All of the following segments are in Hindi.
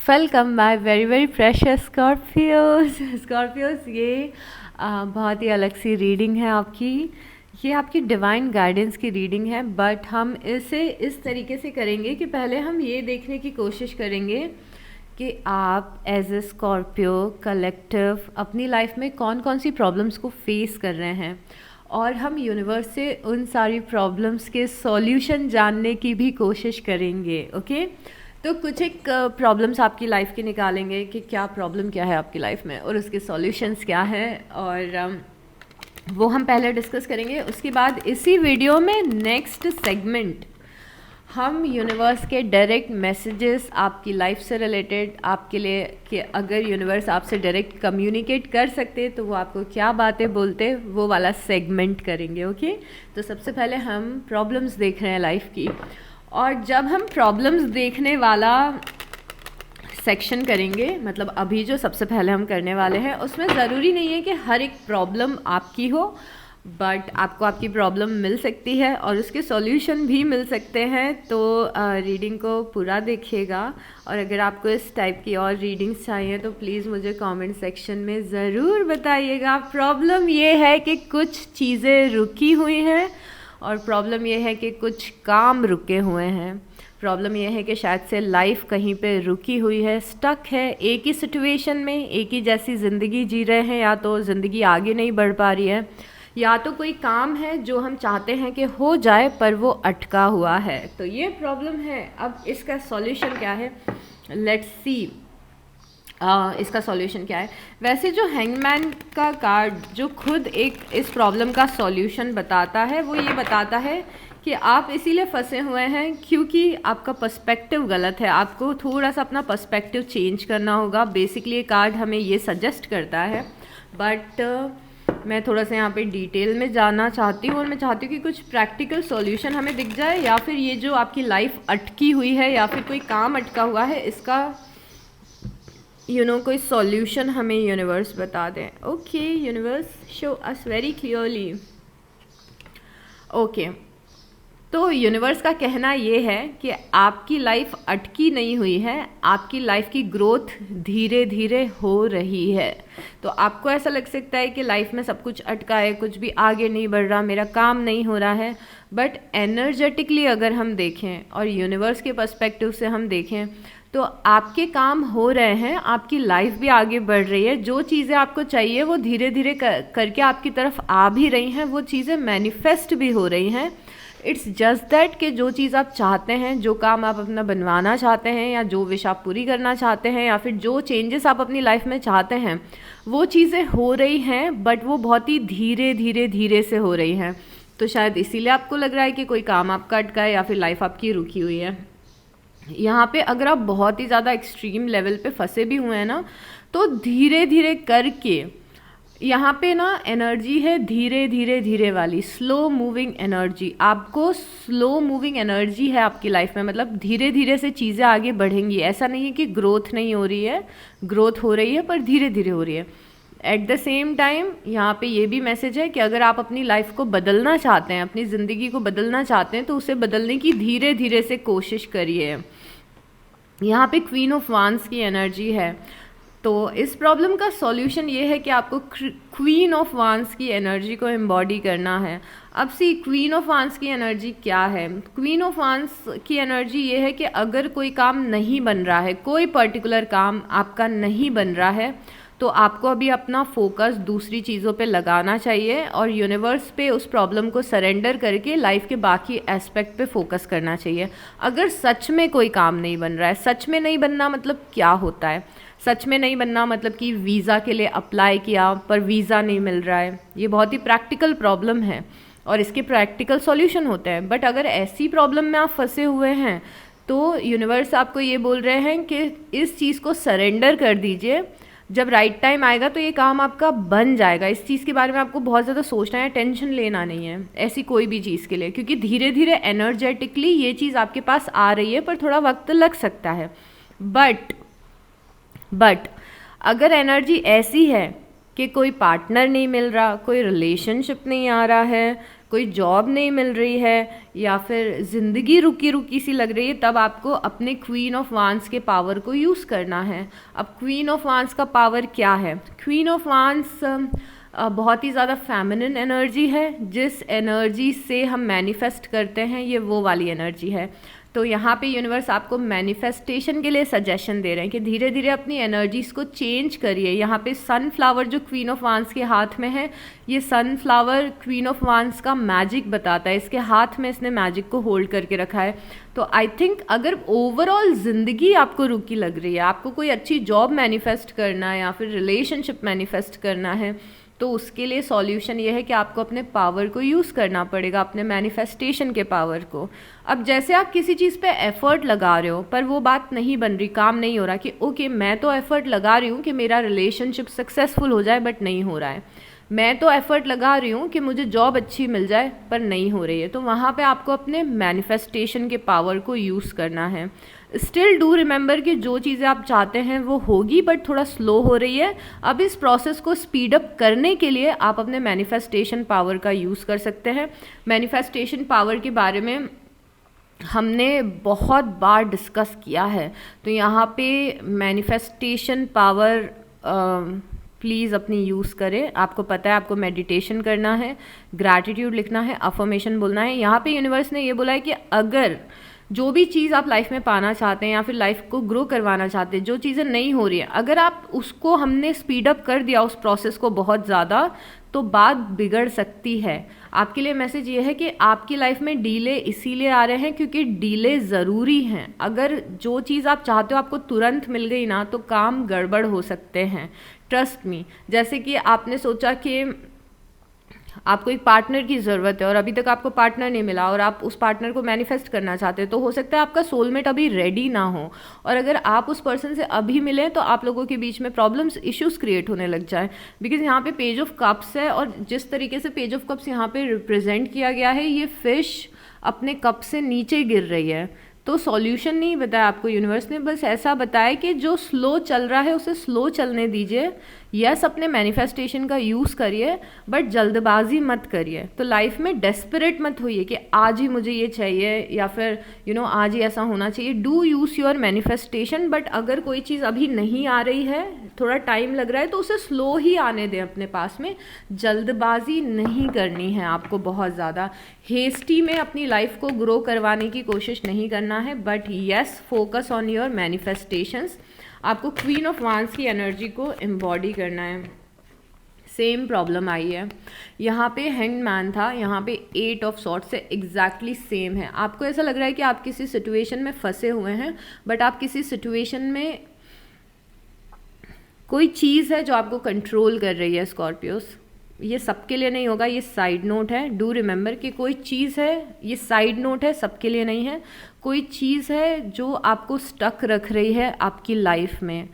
Welcome my very very precious Scorpios. ये बहुत ही अलग सी रीडिंग है आपकी। ये आपकी डिवाइन गाइडेंस की रीडिंग है, बट हम इसे इस तरीके से करेंगे कि पहले हम ये देखने की कोशिश करेंगे कि आप एज ए स्कॉर्पियो कलेक्टिव अपनी लाइफ में कौन कौन सी प्रॉब्लम्स को फेस कर रहे हैं, और हम यूनिवर्स से उन सारी प्रॉब्लम्स के सॉल्यूशन जानने की भी कोशिश करेंगे। ओके, तो कुछ एक प्रॉब्लम्स आपकी लाइफ की निकालेंगे कि क्या प्रॉब्लम क्या है आपकी लाइफ में और उसके सॉल्यूशंस क्या है, और वो हम पहले डिस्कस करेंगे। उसके बाद इसी वीडियो में नेक्स्ट सेगमेंट हम यूनिवर्स के डायरेक्ट मैसेजेस आपकी लाइफ से रिलेटेड आपके लिए, कि अगर यूनिवर्स आपसे डायरेक्ट कम्युनिकेट कर सकते तो वो आपको क्या बातें बोलते, वो वाला सेगमेंट करेंगे। ओके, तो सबसे पहले हम प्रॉब्लम्स देख रहे हैं लाइफ की, और जब हम प्रॉब्लम्स देखने वाला सेक्शन करेंगे, मतलब अभी जो सबसे पहले हम करने वाले हैं, उसमें ज़रूरी नहीं है कि हर एक प्रॉब्लम आपकी हो, बट आपको आपकी प्रॉब्लम मिल सकती है और उसके सॉल्यूशन भी मिल सकते हैं। तो रीडिंग को पूरा देखिएगा, और अगर आपको इस टाइप की और रीडिंग्स चाहिए तो प्लीज़ मुझे कमेंट सेक्शन में ज़रूर बताइएगा। प्रॉब्लम ये है कि कुछ चीज़ें रुकी हुई हैं, और प्रॉब्लम ये है कि कुछ काम रुके हुए हैं। प्रॉब्लम ये है कि शायद से लाइफ कहीं पे रुकी हुई है, स्टक है, एक ही सिचुएशन में एक ही जैसी ज़िंदगी जी रहे हैं, या तो ज़िंदगी आगे नहीं बढ़ पा रही है, या तो कोई काम है जो हम चाहते हैं कि हो जाए पर वो अटका हुआ है। तो ये प्रॉब्लम है। अब इसका सॉल्यूशन क्या है, लेट्स सी इसका सॉल्यूशन क्या है। वैसे जो हैंगमैन का कार्ड जो खुद एक इस प्रॉब्लम का सॉल्यूशन बताता है, वो ये बताता है कि आप इसीलिए फंसे हुए हैं क्योंकि आपका पर्सपेक्टिव गलत है। आपको थोड़ा सा अपना पर्सपेक्टिव चेंज करना होगा। बेसिकली ये कार्ड हमें ये सजेस्ट करता है, बट मैं थोड़ा सा यहाँ पे डिटेल में जाना चाहती हूँ, और मैं चाहती हूँ कि कुछ प्रैक्टिकल सॉल्यूशन हमें दिख जाए, या फिर ये जो आपकी लाइफ अटकी हुई है या फिर कोई काम अटका हुआ है, इसका कोई सॉल्यूशन हमें यूनिवर्स बता दें। Okay, universe show us very clearly. Okay, तो यूनिवर्स का कहना ये है कि आपकी लाइफ अटकी नहीं हुई है, आपकी लाइफ की ग्रोथ धीरे धीरे हो रही है। तो आपको ऐसा लग सकता है कि लाइफ में सब कुछ अटका है, कुछ भी आगे नहीं बढ़ रहा, मेरा काम नहीं हो रहा है, बट एनर्जेटिकली अगर हम देखें और यूनिवर्स के पर्सपेक्टिव से हम देखें तो आपके काम हो रहे हैं, आपकी लाइफ भी आगे बढ़ रही है। जो चीज़ें आपको चाहिए वो धीरे धीरे करके आपकी तरफ आ भी रही हैं, वो चीज़ें मैनिफेस्ट भी हो रही हैं। इट्स जस्ट दैट कि जो चीज़ आप चाहते हैं, जो काम आप अपना बनवाना चाहते हैं, या जो विश आप पूरी करना चाहते हैं, या फिर जो चेंजेस आप अपनी लाइफ में चाहते हैं, वो चीज़ें हो रही हैं, बट वो बहुत ही धीरे धीरे धीरे से हो रही हैं। तो शायद इसीलिए आपको लग रहा है कि कोई काम आपका अटका है या फिर लाइफ आपकी रुकी हुई है। यहाँ पे अगर आप बहुत ही ज़्यादा एक्सट्रीम लेवल पे फंसे भी हुए हैं ना, तो धीरे धीरे करके यहाँ पे ना एनर्जी है धीरे धीरे धीरे वाली, स्लो मूविंग एनर्जी। आपको स्लो मूविंग एनर्जी है आपकी लाइफ में, मतलब धीरे धीरे से चीज़ें आगे बढ़ेंगी। ऐसा नहीं है कि ग्रोथ नहीं हो रही है, ग्रोथ हो रही है, पर धीरे धीरे हो रही है। एट द सेम टाइम यहाँ पे ये भी मैसेज है कि अगर आप अपनी लाइफ को बदलना चाहते हैं, अपनी ज़िंदगी को बदलना चाहते हैं, तो उसे बदलने की धीरे धीरे से कोशिश करिए। यहाँ पे क्वीन ऑफ वांड्स की एनर्जी है। तो इस प्रॉब्लम का सॉल्यूशन ये है कि आपको क्वीन ऑफ वांड्स की एनर्जी को एम्बॉडी करना है। अब सी क्वीन ऑफ वांड्स की एनर्जी क्या है। क्वीन ऑफ वांड्स की एनर्जी ये है कि अगर कोई काम नहीं बन रहा है, कोई पर्टिकुलर काम आपका नहीं बन रहा है, तो आपको अभी अपना फोकस दूसरी चीज़ों पे लगाना चाहिए और यूनिवर्स पे उस प्रॉब्लम को सरेंडर करके लाइफ के बाकी एस्पेक्ट पे फोकस करना चाहिए। अगर सच में कोई काम नहीं बन रहा है, सच में नहीं बनना मतलब क्या होता है, सच में नहीं बनना मतलब कि वीज़ा के लिए अप्लाई किया पर वीज़ा नहीं मिल रहा है। ये बहुत ही प्रैक्टिकल प्रॉब्लम है और इसके प्रैक्टिकल सॉल्यूशन होते हैं। बट अगर ऐसी प्रॉब्लम में आप फंसे हुए हैं तो यूनिवर्स आपको ये बोल रहे हैं कि इस चीज़ को सरेंडर कर दीजिए, जब राइट टाइम आएगा तो ये काम आपका बन जाएगा। इस चीज़ के बारे में आपको बहुत ज़्यादा सोचना है, टेंशन लेना नहीं है ऐसी कोई भी चीज़ के लिए, क्योंकि धीरे धीरे एनर्जेटिकली ये चीज़ आपके पास आ रही है, पर थोड़ा वक्त लग सकता है। बट अगर एनर्जी ऐसी है कि कोई पार्टनर नहीं मिल रहा, कोई रिलेशनशिप नहीं आ रहा है, कोई जॉब नहीं मिल रही है या फिर ज़िंदगी रुकी रुकी सी लग रही है, तब आपको अपने क्वीन ऑफ वांस के पावर को यूज़ करना है। अब क्वीन ऑफ वांस का पावर क्या है? क्वीन ऑफ वांस बहुत ही ज़्यादा फेमिनिन एनर्जी है। जिस एनर्जी से हम मैनिफेस्ट करते हैं ये वो वाली एनर्जी है। तो यहाँ पे यूनिवर्स आपको मैनिफेस्टेशन के लिए सजेशन दे रहे हैं कि धीरे धीरे अपनी एनर्जीज़ को चेंज करिए। यहाँ पे सनफ्लावर जो क्वीन ऑफ वांस के हाथ में है, ये सनफ्लावर क्वीन ऑफ वांस का मैजिक बताता है। इसके हाथ में इसने मैजिक को होल्ड करके रखा है। तो आई थिंक अगर ओवरऑल ज़िंदगी आपको रुकी लग रही है, आपको कोई अच्छी जॉब मैनिफेस्ट करना है या फिर रिलेशनशिप मैनिफेस्ट करना है, तो उसके लिए सॉल्यूशन ये है कि आपको अपने पावर को यूज़ करना पड़ेगा, अपने मैनिफेस्टेशन के पावर को। अब जैसे आप किसी चीज़ पे एफर्ट लगा रहे हो पर वो बात नहीं बन रही, काम नहीं हो रहा कि ओके मैं तो एफर्ट लगा रही हूँ कि मेरा रिलेशनशिप सक्सेसफुल हो जाए बट नहीं हो रहा है, मैं तो एफर्ट लगा रही हूँ कि मुझे जॉब अच्छी मिल जाए पर नहीं हो रही है, तो वहाँ पे आपको अपने मैनिफेस्टेशन के पावर को यूज़ करना है। स्टिल डू रिमेंबर कि जो चीज़ें आप चाहते हैं वो होगी बट थोड़ा स्लो हो रही है। अब इस प्रोसेस को स्पीड अप करने के लिए आप अपने मैनिफेस्टेशन पावर का यूज़ कर सकते हैं। मैनिफेस्टेशन पावर के बारे में हमने बहुत बार डिस्कस किया है, तो यहाँ पे मैनिफेस्टेशन पावर प्लीज़ अपनी यूज़ करें। आपको पता है आपको मेडिटेशन करना है, ग्रैटिट्यूड लिखना है, अफर्मेशन बोलना है। यहाँ पे यूनिवर्स ने ये बोला है कि अगर जो भी चीज़ आप लाइफ में पाना चाहते हैं या फिर लाइफ को ग्रो करवाना चाहते हैं, जो चीज़ें नहीं हो रही हैं, अगर आप उसको हमने स्पीड अप कर दिया उस प्रोसेस को बहुत ज़्यादा, तो बात बिगड़ सकती है। आपके लिए मैसेज ये है कि आपकी लाइफ में डीले इसीलिए आ रहे हैं क्योंकि डीले ज़रूरी हैं। अगर जो चीज़ आप चाहते हो आपको तुरंत मिल गई ना, तो काम गड़बड़ हो सकते हैं, ट्रस्ट मी। जैसे कि आपने सोचा कि आपको एक पार्टनर की ज़रूरत है और अभी तक आपको पार्टनर नहीं मिला और आप उस पार्टनर को मैनिफेस्ट करना चाहते हैं, तो हो सकता है आपका सोलमेट अभी रेडी ना हो, और अगर आप उस पर्सन से अभी मिलें तो आप लोगों के बीच में प्रॉब्लम्स, इश्यूज क्रिएट होने लग जाए। बिकॉज यहाँ पे पेज ऑफ कप्स है और जिस तरीके से पेज ऑफ कप्स यहाँ पे रिप्रेजेंट किया गया है, ये फिश अपने कप से नीचे गिर रही है। तो सॉल्यूशन नहीं बताया आपको यूनिवर्स ने, बस ऐसा बताया कि जो स्लो चल रहा है उसे स्लो चलने दीजिए। यस, अपने मैनिफेस्टेशन का यूज़ करिए बट जल्दबाजी मत करिए। तो लाइफ में डेस्परेट मत होइए कि आज ही मुझे ये चाहिए या फिर आज ही ऐसा होना चाहिए। Do use your manifestation, but अगर कोई चीज़ अभी नहीं आ रही है, थोड़ा टाइम लग रहा है, तो उसे स्लो ही आने दें अपने पास में। जल्दबाजी नहीं करनी है आपको, बहुत ज़्यादा हेस्टी में अपनी लाइफ को ग्रो करवाने की कोशिश नहीं करना है। But yes, focus on your manifestations. आपको क्वीन ऑफ वांस की एनर्जी को एम्बॉडी करना है। सेम प्रॉब्लम आई है, यहाँ पे हैंग्ड मैन था, यहाँ पे 8 ऑफ सॉर्ड्स से एग्जैक्टली सेम है। आपको ऐसा लग रहा है कि आप किसी सिचुएशन में फंसे हुए हैं, बट आप किसी सिचुएशन में कोई चीज़ है जो आपको कंट्रोल कर रही है। स्कॉर्पियोस, ये सबके लिए नहीं होगा, ये साइड नोट है। डू रिमेंबर कि कोई चीज़ है, ये साइड नोट है, सबके लिए नहीं है। कोई चीज़ है जो आपको स्टक रख रही है आपकी लाइफ में।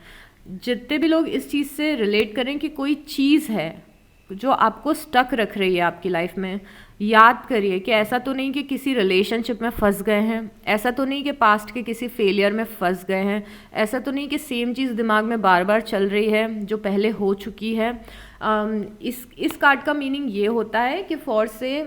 जितने भी लोग इस चीज़ से रिलेट करें कि कोई चीज़ है जो आपको स्टक रख रही है आपकी लाइफ में, याद करिए कि ऐसा तो नहीं कि किसी रिलेशनशिप में फंस गए हैं, ऐसा तो नहीं कि पास्ट के किसी फेलियर में फंस गए हैं, ऐसा तो नहीं कि सेम चीज़ दिमाग में बार बार चल रही है जो पहले हो चुकी है। इस कार्ड का मीनिंग ये होता है कि फॉर से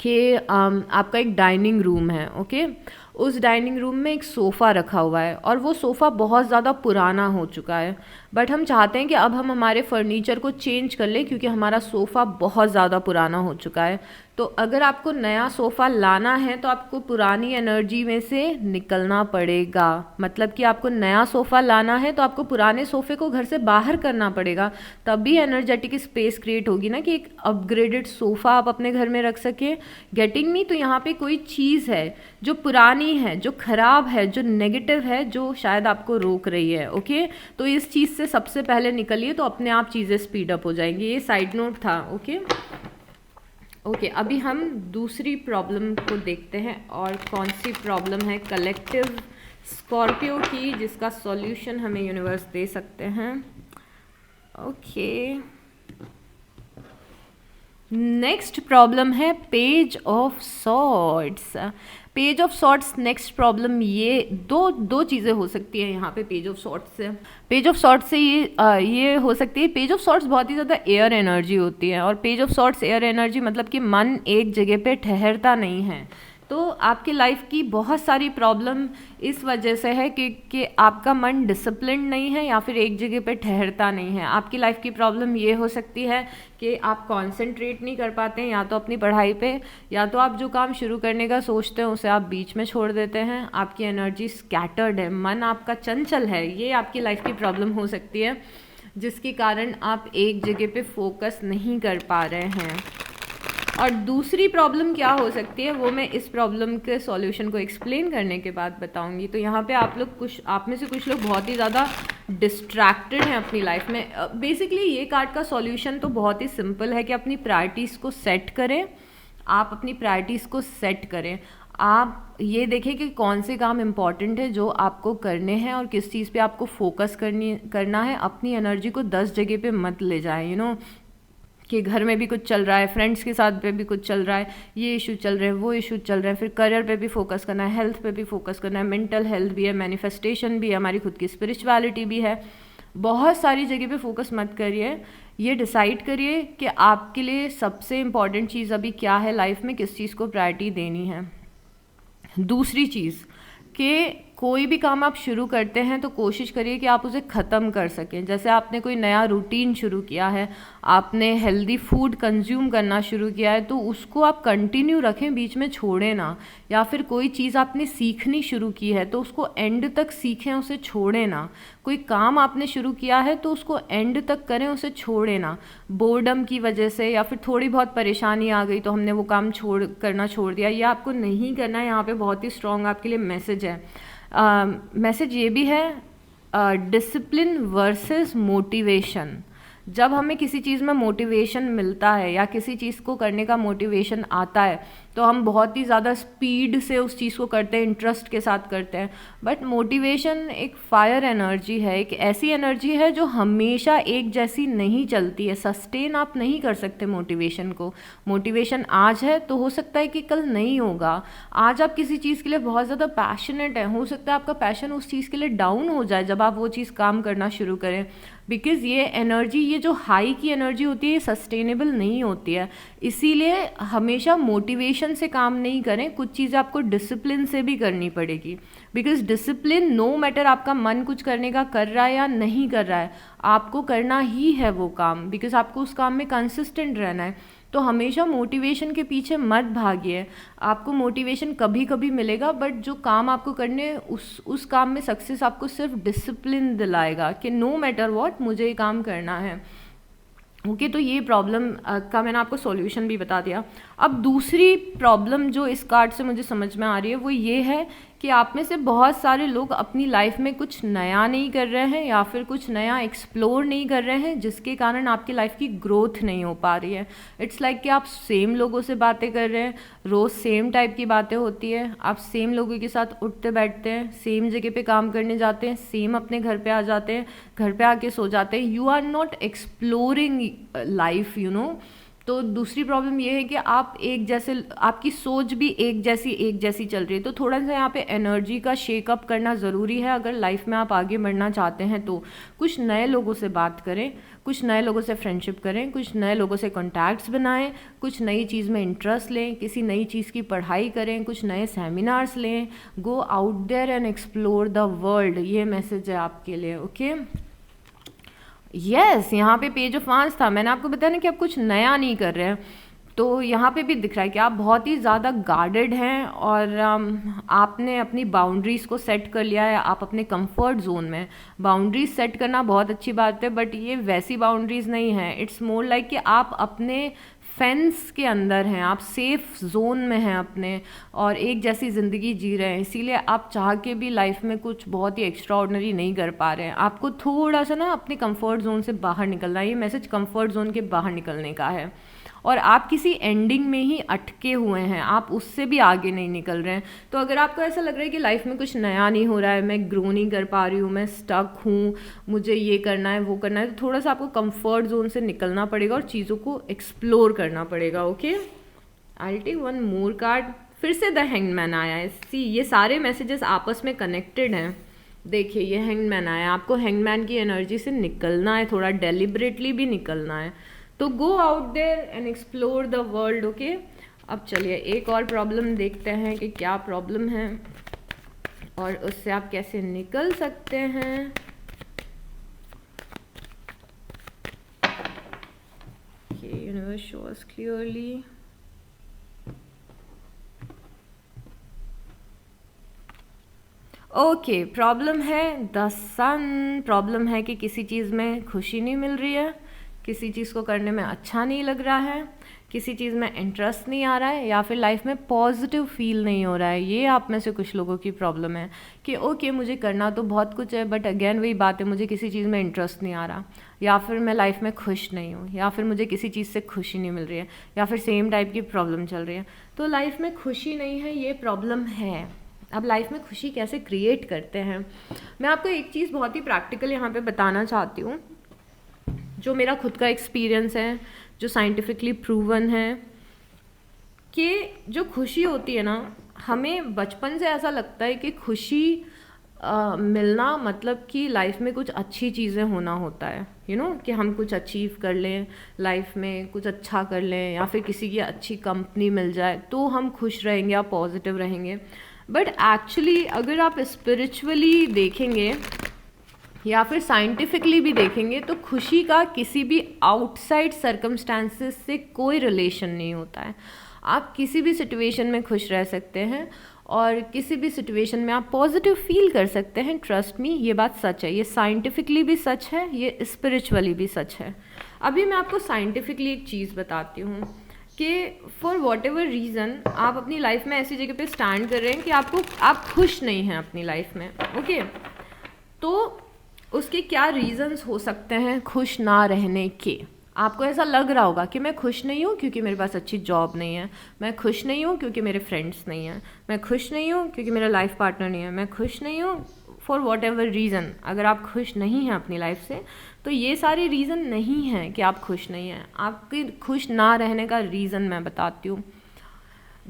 कि आपका एक डाइनिंग रूम है, ओके। उस डाइनिंग रूम में एक सोफ़ा रखा हुआ है और वो सोफ़ा बहुत ज़्यादा पुराना हो चुका है, बट हम चाहते हैं कि अब हम हमारे फर्नीचर को चेंज कर लें क्योंकि हमारा सोफ़ा बहुत ज़्यादा पुराना हो चुका है। तो अगर आपको नया सोफ़ा लाना है तो आपको पुरानी एनर्जी में से निकलना पड़ेगा। मतलब कि आपको नया सोफ़ा लाना है तो आपको पुराने सोफ़े को घर से बाहर करना पड़ेगा, तभी एनर्जेटिक स्पेस क्रिएट होगी ना कि एक अपग्रेडेड सोफ़ा आप अपने घर में रख सकें। Getting me? तो यहाँ पे कोई चीज़ है जो पुरानी है, जो ख़राब है, जो नेगेटिव है, जो शायद आपको रोक रही है, ओके। तो इस चीज़ से सबसे पहले निकलिए तो अपने आप चीज़ें स्पीड अप हो जाएंगी। ये साइड नोट था, ओके। ओके, अभी हम दूसरी प्रॉब्लम को देखते हैं और कौन सी प्रॉब्लम है कलेक्टिव स्कॉर्पियो की जिसका सॉल्यूशन हमें यूनिवर्स दे सकते हैं। ओके, नेक्स्ट प्रॉब्लम है page of swords. Page of swords next problem, ये दो चीज़ें हो सकती है यहाँ पे पेज ऑफ सॉर्ट्स से। पेज ऑफ सॉर्ट्स से ये हो सकती है, पेज ऑफ सॉर्ट्स बहुत ही ज़्यादा एयर एनर्जी होती है, और page of swords air energy मतलब कि मन एक जगह पे ठहरता नहीं है। तो आपकी लाइफ की बहुत सारी प्रॉब्लम इस वजह से है कि आपका मन डिसिप्लिन नहीं है या फिर एक जगह पे ठहरता नहीं है। आपकी लाइफ की प्रॉब्लम ये हो सकती है कि आप कंसंट्रेट नहीं कर पाते हैं या तो अपनी पढ़ाई पे, या तो आप जो काम शुरू करने का सोचते हैं उसे आप बीच में छोड़ देते हैं। आपकी एनर्जी स्कैटर्ड है, मन आपका चंचल है, ये आपकी लाइफ की प्रॉब्लम हो सकती है, जिसके कारण आप एक जगह पे फोकस नहीं कर पा रहे हैं। और दूसरी प्रॉब्लम क्या हो सकती है वो मैं इस प्रॉब्लम के सॉल्यूशन को एक्सप्लेन करने के बाद बताऊंगी। तो यहाँ पे आप में से कुछ लोग बहुत ही ज़्यादा डिस्ट्रैक्टेड हैं अपनी लाइफ में। बेसिकली ये कार्ड का सॉल्यूशन तो बहुत ही सिंपल है कि अपनी प्रायोरिटीज़ को सेट करें। आप अपनी प्रायोरिटीज़ को सेट करें, आप ये देखें कि कौन से काम इम्पॉर्टेंट है जो आपको करने हैं और किस चीज़ पे आपको फोकस करना है। अपनी एनर्जी को 10 जगह पे मत ले जाएं, कि घर में भी कुछ चल रहा है, फ्रेंड्स के साथ पे भी कुछ चल रहा है, ये इशू चल रहे हैं, वो इशू चल रहे हैं, फिर करियर पे भी फोकस करना है, हेल्थ पे भी फोकस करना है, मेंटल हेल्थ भी है, मैनिफेस्टेशन भी है, हमारी खुद की स्पिरिचुअलिटी भी है। बहुत सारी जगह पे फोकस मत करिए, ये डिसाइड करिए कि आपके लिए सबसे इम्पॉर्टेंट चीज़ अभी क्या है लाइफ में, किस चीज़ को प्रायोरिटी देनी है। दूसरी चीज़ कि कोई भी काम आप शुरू करते हैं तो कोशिश करिए कि आप उसे ख़त्म कर सकें। जैसे आपने कोई नया रूटीन शुरू किया है, आपने हेल्दी फूड कंज्यूम करना शुरू किया है, तो उसको आप कंटिन्यू रखें, बीच में छोड़ें ना। या फिर कोई चीज़ आपने सीखनी शुरू की है तो उसको एंड तक सीखें, उसे छोड़ें ना। कोई काम आपने शुरू किया है तो उसको एंड तक करें, उसे छोड़ें ना। बोर्डम की वजह से या फिर थोड़ी बहुत परेशानी आ गई तो हमने वो काम करना छोड़ दिया, ये आपको नहीं करना है। यहाँ पे बहुत ही स्ट्रॉन्ग आपके लिए मैसेज है। मैसेज ये भी है, डिसिप्लिन वर्सेस मोटिवेशन। जब हमें किसी चीज़ में मोटिवेशन मिलता है या किसी चीज़ को करने का मोटिवेशन आता है तो हम बहुत ही ज़्यादा स्पीड से उस चीज़ को करते हैं, इंटरेस्ट के साथ करते हैं। बट मोटिवेशन एक फायर एनर्जी है, एक ऐसी एनर्जी है जो हमेशा एक जैसी नहीं चलती है। सस्टेन आप नहीं कर सकते मोटिवेशन को। मोटिवेशन आज है तो हो सकता है कि कल नहीं होगा। आज आप किसी चीज़ के लिए बहुत ज़्यादा पैशनेट हैं, हो सकता है आपका पैशन उस चीज़ के लिए डाउन हो जाए जब आप वो चीज़ काम करना शुरू करें। बिकॉज़ ये एनर्जी, ये जो हाई की एनर्जी होती है, ये सस्टेनेबल नहीं होती है। इसीलिए हमेशा मोटिवेशन से काम नहीं करें, कुछ चीज़ें आपको डिसिप्लिन से भी करनी पड़ेगी। बिकॉज़ डिसिप्लिन, नो मैटर आपका मन कुछ करने का कर रहा है या नहीं कर रहा है, आपको करना ही है वो काम, बिकॉज़ आपको उस काम में कंसिस्टेंट रहना है। तो हमेशा मोटिवेशन के पीछे मत भागिए। आपको मोटिवेशन कभी कभी मिलेगा, बट जो काम आपको करने उस काम में सक्सेस आपको सिर्फ डिसिप्लिन दिलाएगा कि नो मैटर व्हाट मुझे ये काम करना है। ओके, तो ये प्रॉब्लम का मैंने आपको सॉल्यूशन भी बता दिया। अब दूसरी प्रॉब्लम जो इस कार्ड से मुझे समझ में आ रही है वो ये है कि आप में से बहुत सारे लोग अपनी लाइफ में कुछ नया नहीं कर रहे हैं या फिर कुछ नया एक्सप्लोर नहीं कर रहे हैं, जिसके कारण आपकी लाइफ की ग्रोथ नहीं हो पा रही है। इट्स लाइक कि आप सेम लोगों से बातें कर रहे हैं, रोज़ सेम टाइप की बातें होती है, आप सेम लोगों के साथ उठते बैठते हैं, सेम जगह पे काम करने जाते हैं, सेम अपने घर पे आ जाते हैं, घर पे आके सो जाते हैं। You are not exploring life, तो दूसरी प्रॉब्लम ये है कि आप एक जैसे, आपकी सोच भी एक जैसी चल रही है। तो थोड़ा सा यहाँ पे एनर्जी का शेकअप करना ज़रूरी है अगर लाइफ में आप आगे बढ़ना चाहते हैं। तो कुछ नए लोगों से बात करें, कुछ नए लोगों से फ्रेंडशिप करें, कुछ नए लोगों से कॉन्टैक्ट्स बनाएं, कुछ नई चीज़ में इंटरेस्ट लें, किसी नई चीज़ की पढ़ाई करें, कुछ नए सेमिनार्स लें, go out there and explore the world. ये मैसेज है आपके लिए। ओके, यस, यहाँ पे पेज ऑफ वांस था, मैंने आपको बताया ना कि आप कुछ नया नहीं कर रहे हैं। तो यहाँ पे भी दिख रहा है कि आप बहुत ही ज़्यादा गार्डेड हैं और आपने अपनी बाउंड्रीज़ को सेट कर लिया है। आप अपने कंफर्ट जोन में, बाउंड्रीज सेट करना बहुत अच्छी बात है, बट ये वैसी बाउंड्रीज़ नहीं है। इट्स मोर लाइक कि आप अपने फेंस के अंदर हैं, आप सेफ जोन में हैं अपने, और एक जैसी ज़िंदगी जी रहे हैं। इसीलिए आप चाह के भी लाइफ में कुछ बहुत ही एक्स्ट्रा ऑर्डिनरी नहीं कर पा रहे हैं। आपको थोड़ा सा ना अपने कंफर्ट जोन से बाहर निकलना है। ये मैसेज कंफर्ट जोन के बाहर निकलने का है, और आप किसी एंडिंग में ही अटके हुए हैं, आप उससे भी आगे नहीं निकल रहे हैं। तो अगर आपको ऐसा लग रहा है कि लाइफ में कुछ नया नहीं हो रहा है, मैं ग्रो नहीं कर पा रही हूँ, मैं स्टक हूँ, मुझे ये करना है वो करना है, तो थोड़ा सा आपको कंफर्ट जोन से निकलना पड़ेगा और चीज़ों को एक्सप्लोर करना पड़ेगा। Okay, I will take one more card फिर से द हैंगमैन आया है। सी, ये सारे मैसेजेस आपस में कनेक्टेड हैं। देखिए ये हैंगमैन आया, आपको हैंगमैन की एनर्जी से निकलना है, थोड़ा डेलिबरेटली भी निकलना है। तो go out there and explore the world. Okay, अब चलिए एक और प्रॉब्लम देखते हैं कि क्या प्रॉब्लम है और उससे आप कैसे निकल सकते हैं। Universe show us clearly. Okay, problem है द सन। प्रॉब्लम है कि किसी चीज़ में खुशी नहीं मिल रही है, किसी चीज़ को करने में अच्छा नहीं लग रहा है, किसी चीज़ में इंटरेस्ट नहीं आ रहा है, या फिर लाइफ में पॉजिटिव फील नहीं हो रहा है। ये आप में से कुछ लोगों की प्रॉब्लम है कि ओके मुझे करना तो बहुत कुछ है, बट अगेन वही बात है, मुझे किसी चीज़ में इंटरेस्ट नहीं आ रहा, या फिर मैं लाइफ में खुश नहीं हूँ, या फिर मुझे किसी चीज़ से खुशी नहीं मिल रही है, या फिर सेम टाइप की प्रॉब्लम चल रही है। तो लाइफ में खुशी नहीं है, ये प्रॉब्लम है। अब लाइफ में खुशी कैसे क्रिएट करते हैं, मैं आपको एक चीज़ बहुत ही प्रैक्टिकल यहाँ पे बताना चाहती हूँ, जो मेरा खुद का एक्सपीरियंस है, जो साइंटिफिकली प्रूवन है कि जो खुशी होती है ना, हमें बचपन से ऐसा लगता है कि खुशी मिलना मतलब कि लाइफ में कुछ अच्छी चीज़ें होना होता है, कि हम कुछ अचीव कर लें लाइफ में, कुछ अच्छा कर लें, या फिर किसी की अच्छी कंपनी मिल जाए तो हम खुश रहेंगे या पॉजिटिव रहेंगे। बट एक्चुअली अगर आप स्पिरिचुअली देखेंगे या फिर साइंटिफिकली भी देखेंगे तो खुशी का किसी भी आउटसाइड सर्कमस्टांसेस से कोई रिलेशन नहीं होता है। आप किसी भी सिचुएशन में खुश रह सकते हैं और किसी भी सिचुएशन में आप पॉजिटिव फील कर सकते हैं। ट्रस्ट मी, ये बात सच है, ये साइंटिफिकली भी सच है, ये स्पिरिचुअली भी सच है। अभी मैं आपको साइंटिफिकली एक चीज़ बताती हूँ कि फॉर वॉट एवर रीज़न आप अपनी लाइफ में ऐसी जगह पे स्टैंड कर रहे हैं कि आप खुश नहीं हैं अपनी लाइफ में। ओके, तो उसके क्या रीज़न्स हो सकते हैं खुश ना रहने के। आपको ऐसा लग रहा होगा कि मैं खुश नहीं हूँ क्योंकि मेरे पास अच्छी जॉब नहीं है, मैं खुश नहीं हूँ क्योंकि मेरे फ्रेंड्स नहीं हैं, मैं खुश नहीं हूँ क्योंकि मेरा लाइफ पार्टनर नहीं है, मैं खुश नहीं हूँ फॉर वॉट एवर रीज़न। अगर आप खुश नहीं हैं अपनी लाइफ से तो ये सारे रीज़न नहीं हैं कि आप खुश नहीं हैं। आपके खुश ना रहने का रीज़न मैं बताती हूँ।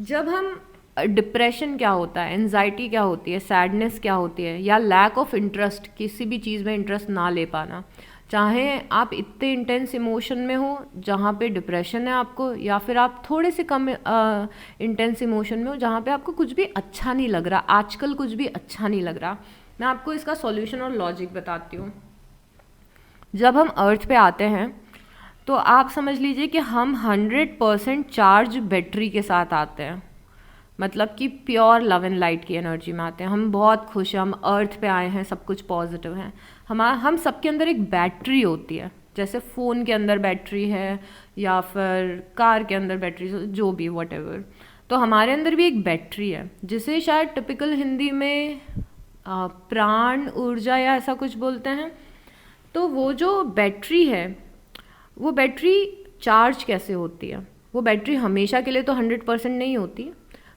जब हम डिप्रेशन क्या होता है, एंजाइटी क्या होती है, सैडनेस क्या होती है, या लैक ऑफ इंटरेस्ट, किसी भी चीज़ में इंटरेस्ट ना ले पाना, चाहे आप इतने इंटेंस इमोशन में हो जहाँ पे डिप्रेशन है आपको, या फिर आप थोड़े से कम इंटेंस इमोशन में हो जहाँ पे आपको कुछ भी अच्छा नहीं लग रहा, आजकल कुछ भी अच्छा नहीं लग रहा। मैं आपको इसका सॉल्यूशन और लॉजिक बताती हूँ। जब हम अर्थ पे आते हैं तो आप समझ लीजिए कि हम 100% चार्ज बैटरी के साथ आते हैं, मतलब कि प्योर लव एंड लाइट की एनर्जी में आते हैं। हम बहुत खुश हैं, हम अर्थ पे आए हैं, सब कुछ पॉजिटिव है। हम सबके अंदर एक बैटरी होती है, जैसे फ़ोन के अंदर बैटरी है या फिर कार के अंदर बैटरी, जो भी वट एवर। तो हमारे अंदर भी एक बैटरी है जिसे शायद टिपिकल हिंदी में प्राण ऊर्जा या ऐसा कुछ बोलते हैं। तो वो जो बैटरी है, वो बैटरी चार्ज कैसे होती है? वो बैटरी हमेशा के लिए तो 100% नहीं होती,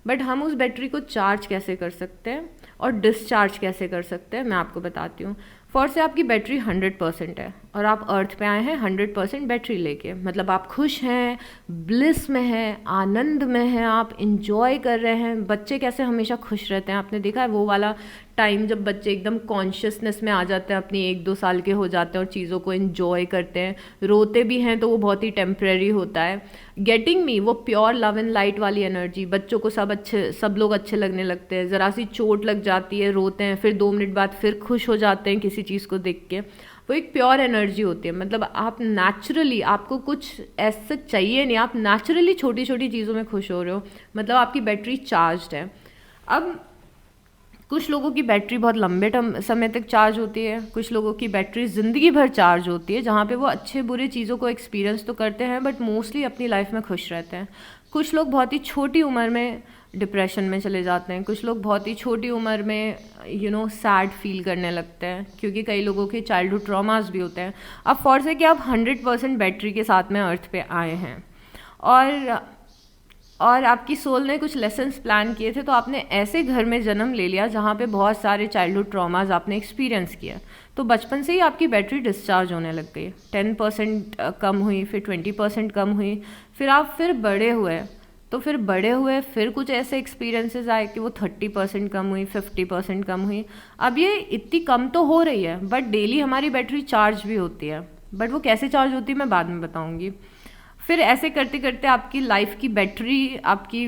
बट हम उस बैटरी को चार्ज कैसे कर सकते हैं और डिस्चार्ज कैसे कर सकते हैं, मैं आपको बताती हूँ। फॉर से आपकी बैटरी 100% है और आप अर्थ पे आए हैं 100% बैटरी लेके, मतलब आप खुश हैं, ब्लिस में हैं, आनंद में हैं, आप इंजॉय कर रहे हैं। बच्चे कैसे हमेशा खुश रहते हैं, आपने देखा है वो वाला टाइम जब बच्चे एकदम कॉन्शियसनेस में आ जाते हैं, अपनी 1-2 साल के हो जाते हैं और चीज़ों को एंजॉय करते हैं, रोते भी हैं तो वो बहुत ही टेम्परेरी होता है। गेटिंग मी, वो प्योर लव एंड लाइट वाली एनर्जी, बच्चों को सब लोग अच्छे लगने लगते हैं, ज़रा सी चोट लग जाती है रोते हैं, फिर 2 मिनट बाद फिर खुश हो जाते हैं किसी चीज़ को देख के। वो एक प्योर एनर्जी होती है, मतलब आप नेचुरली, आपको कुछ ऐसा चाहिए नहीं, आप नेचुरली छोटी छोटी चीज़ों में खुश हो रहे हो, मतलब आपकी बैटरी चार्ज्ड है। अब कुछ लोगों की बैटरी बहुत लंबे समय तक चार्ज होती है, कुछ लोगों की बैटरी ज़िंदगी भर चार्ज होती है, जहाँ पे वो अच्छे बुरे चीज़ों को एक्सपीरियंस तो करते हैं बट मोस्टली अपनी लाइफ में खुश रहते हैं। कुछ लोग बहुत ही छोटी उम्र में डिप्रेशन में चले जाते हैं, कुछ लोग बहुत ही छोटी उम्र में सैड फील करने लगते हैं, क्योंकि कई लोगों के चाइल्डहुड ट्रॉमास भी होते हैं। अब फॉर्स है कि आप 100% बैटरी के साथ में अर्थ पे आए हैं और आपकी सोल ने कुछ लेसन्स प्लान किए थे, तो आपने ऐसे घर में जन्म ले लिया जहाँ पे बहुत सारे चाइल्डहुड ट्रॉमास आपने एक्सपीरियंस किया, तो बचपन से ही आपकी बैटरी डिस्चार्ज होने लग गई। 10% कम हुई, फिर 20% कम हुई, फिर आप बड़े हुए तो फिर बड़े हुए फिर कुछ ऐसे एक्सपीरियंसेस आए कि वो 30% कम हुई, 50% कम हुई। अब ये इतनी कम तो हो रही है, बट डेली हमारी बैटरी चार्ज भी होती है। बट वो कैसे चार्ज होती है मैं बाद में बताऊंगी। फिर ऐसे करते करते आपकी लाइफ की बैटरी, आपकी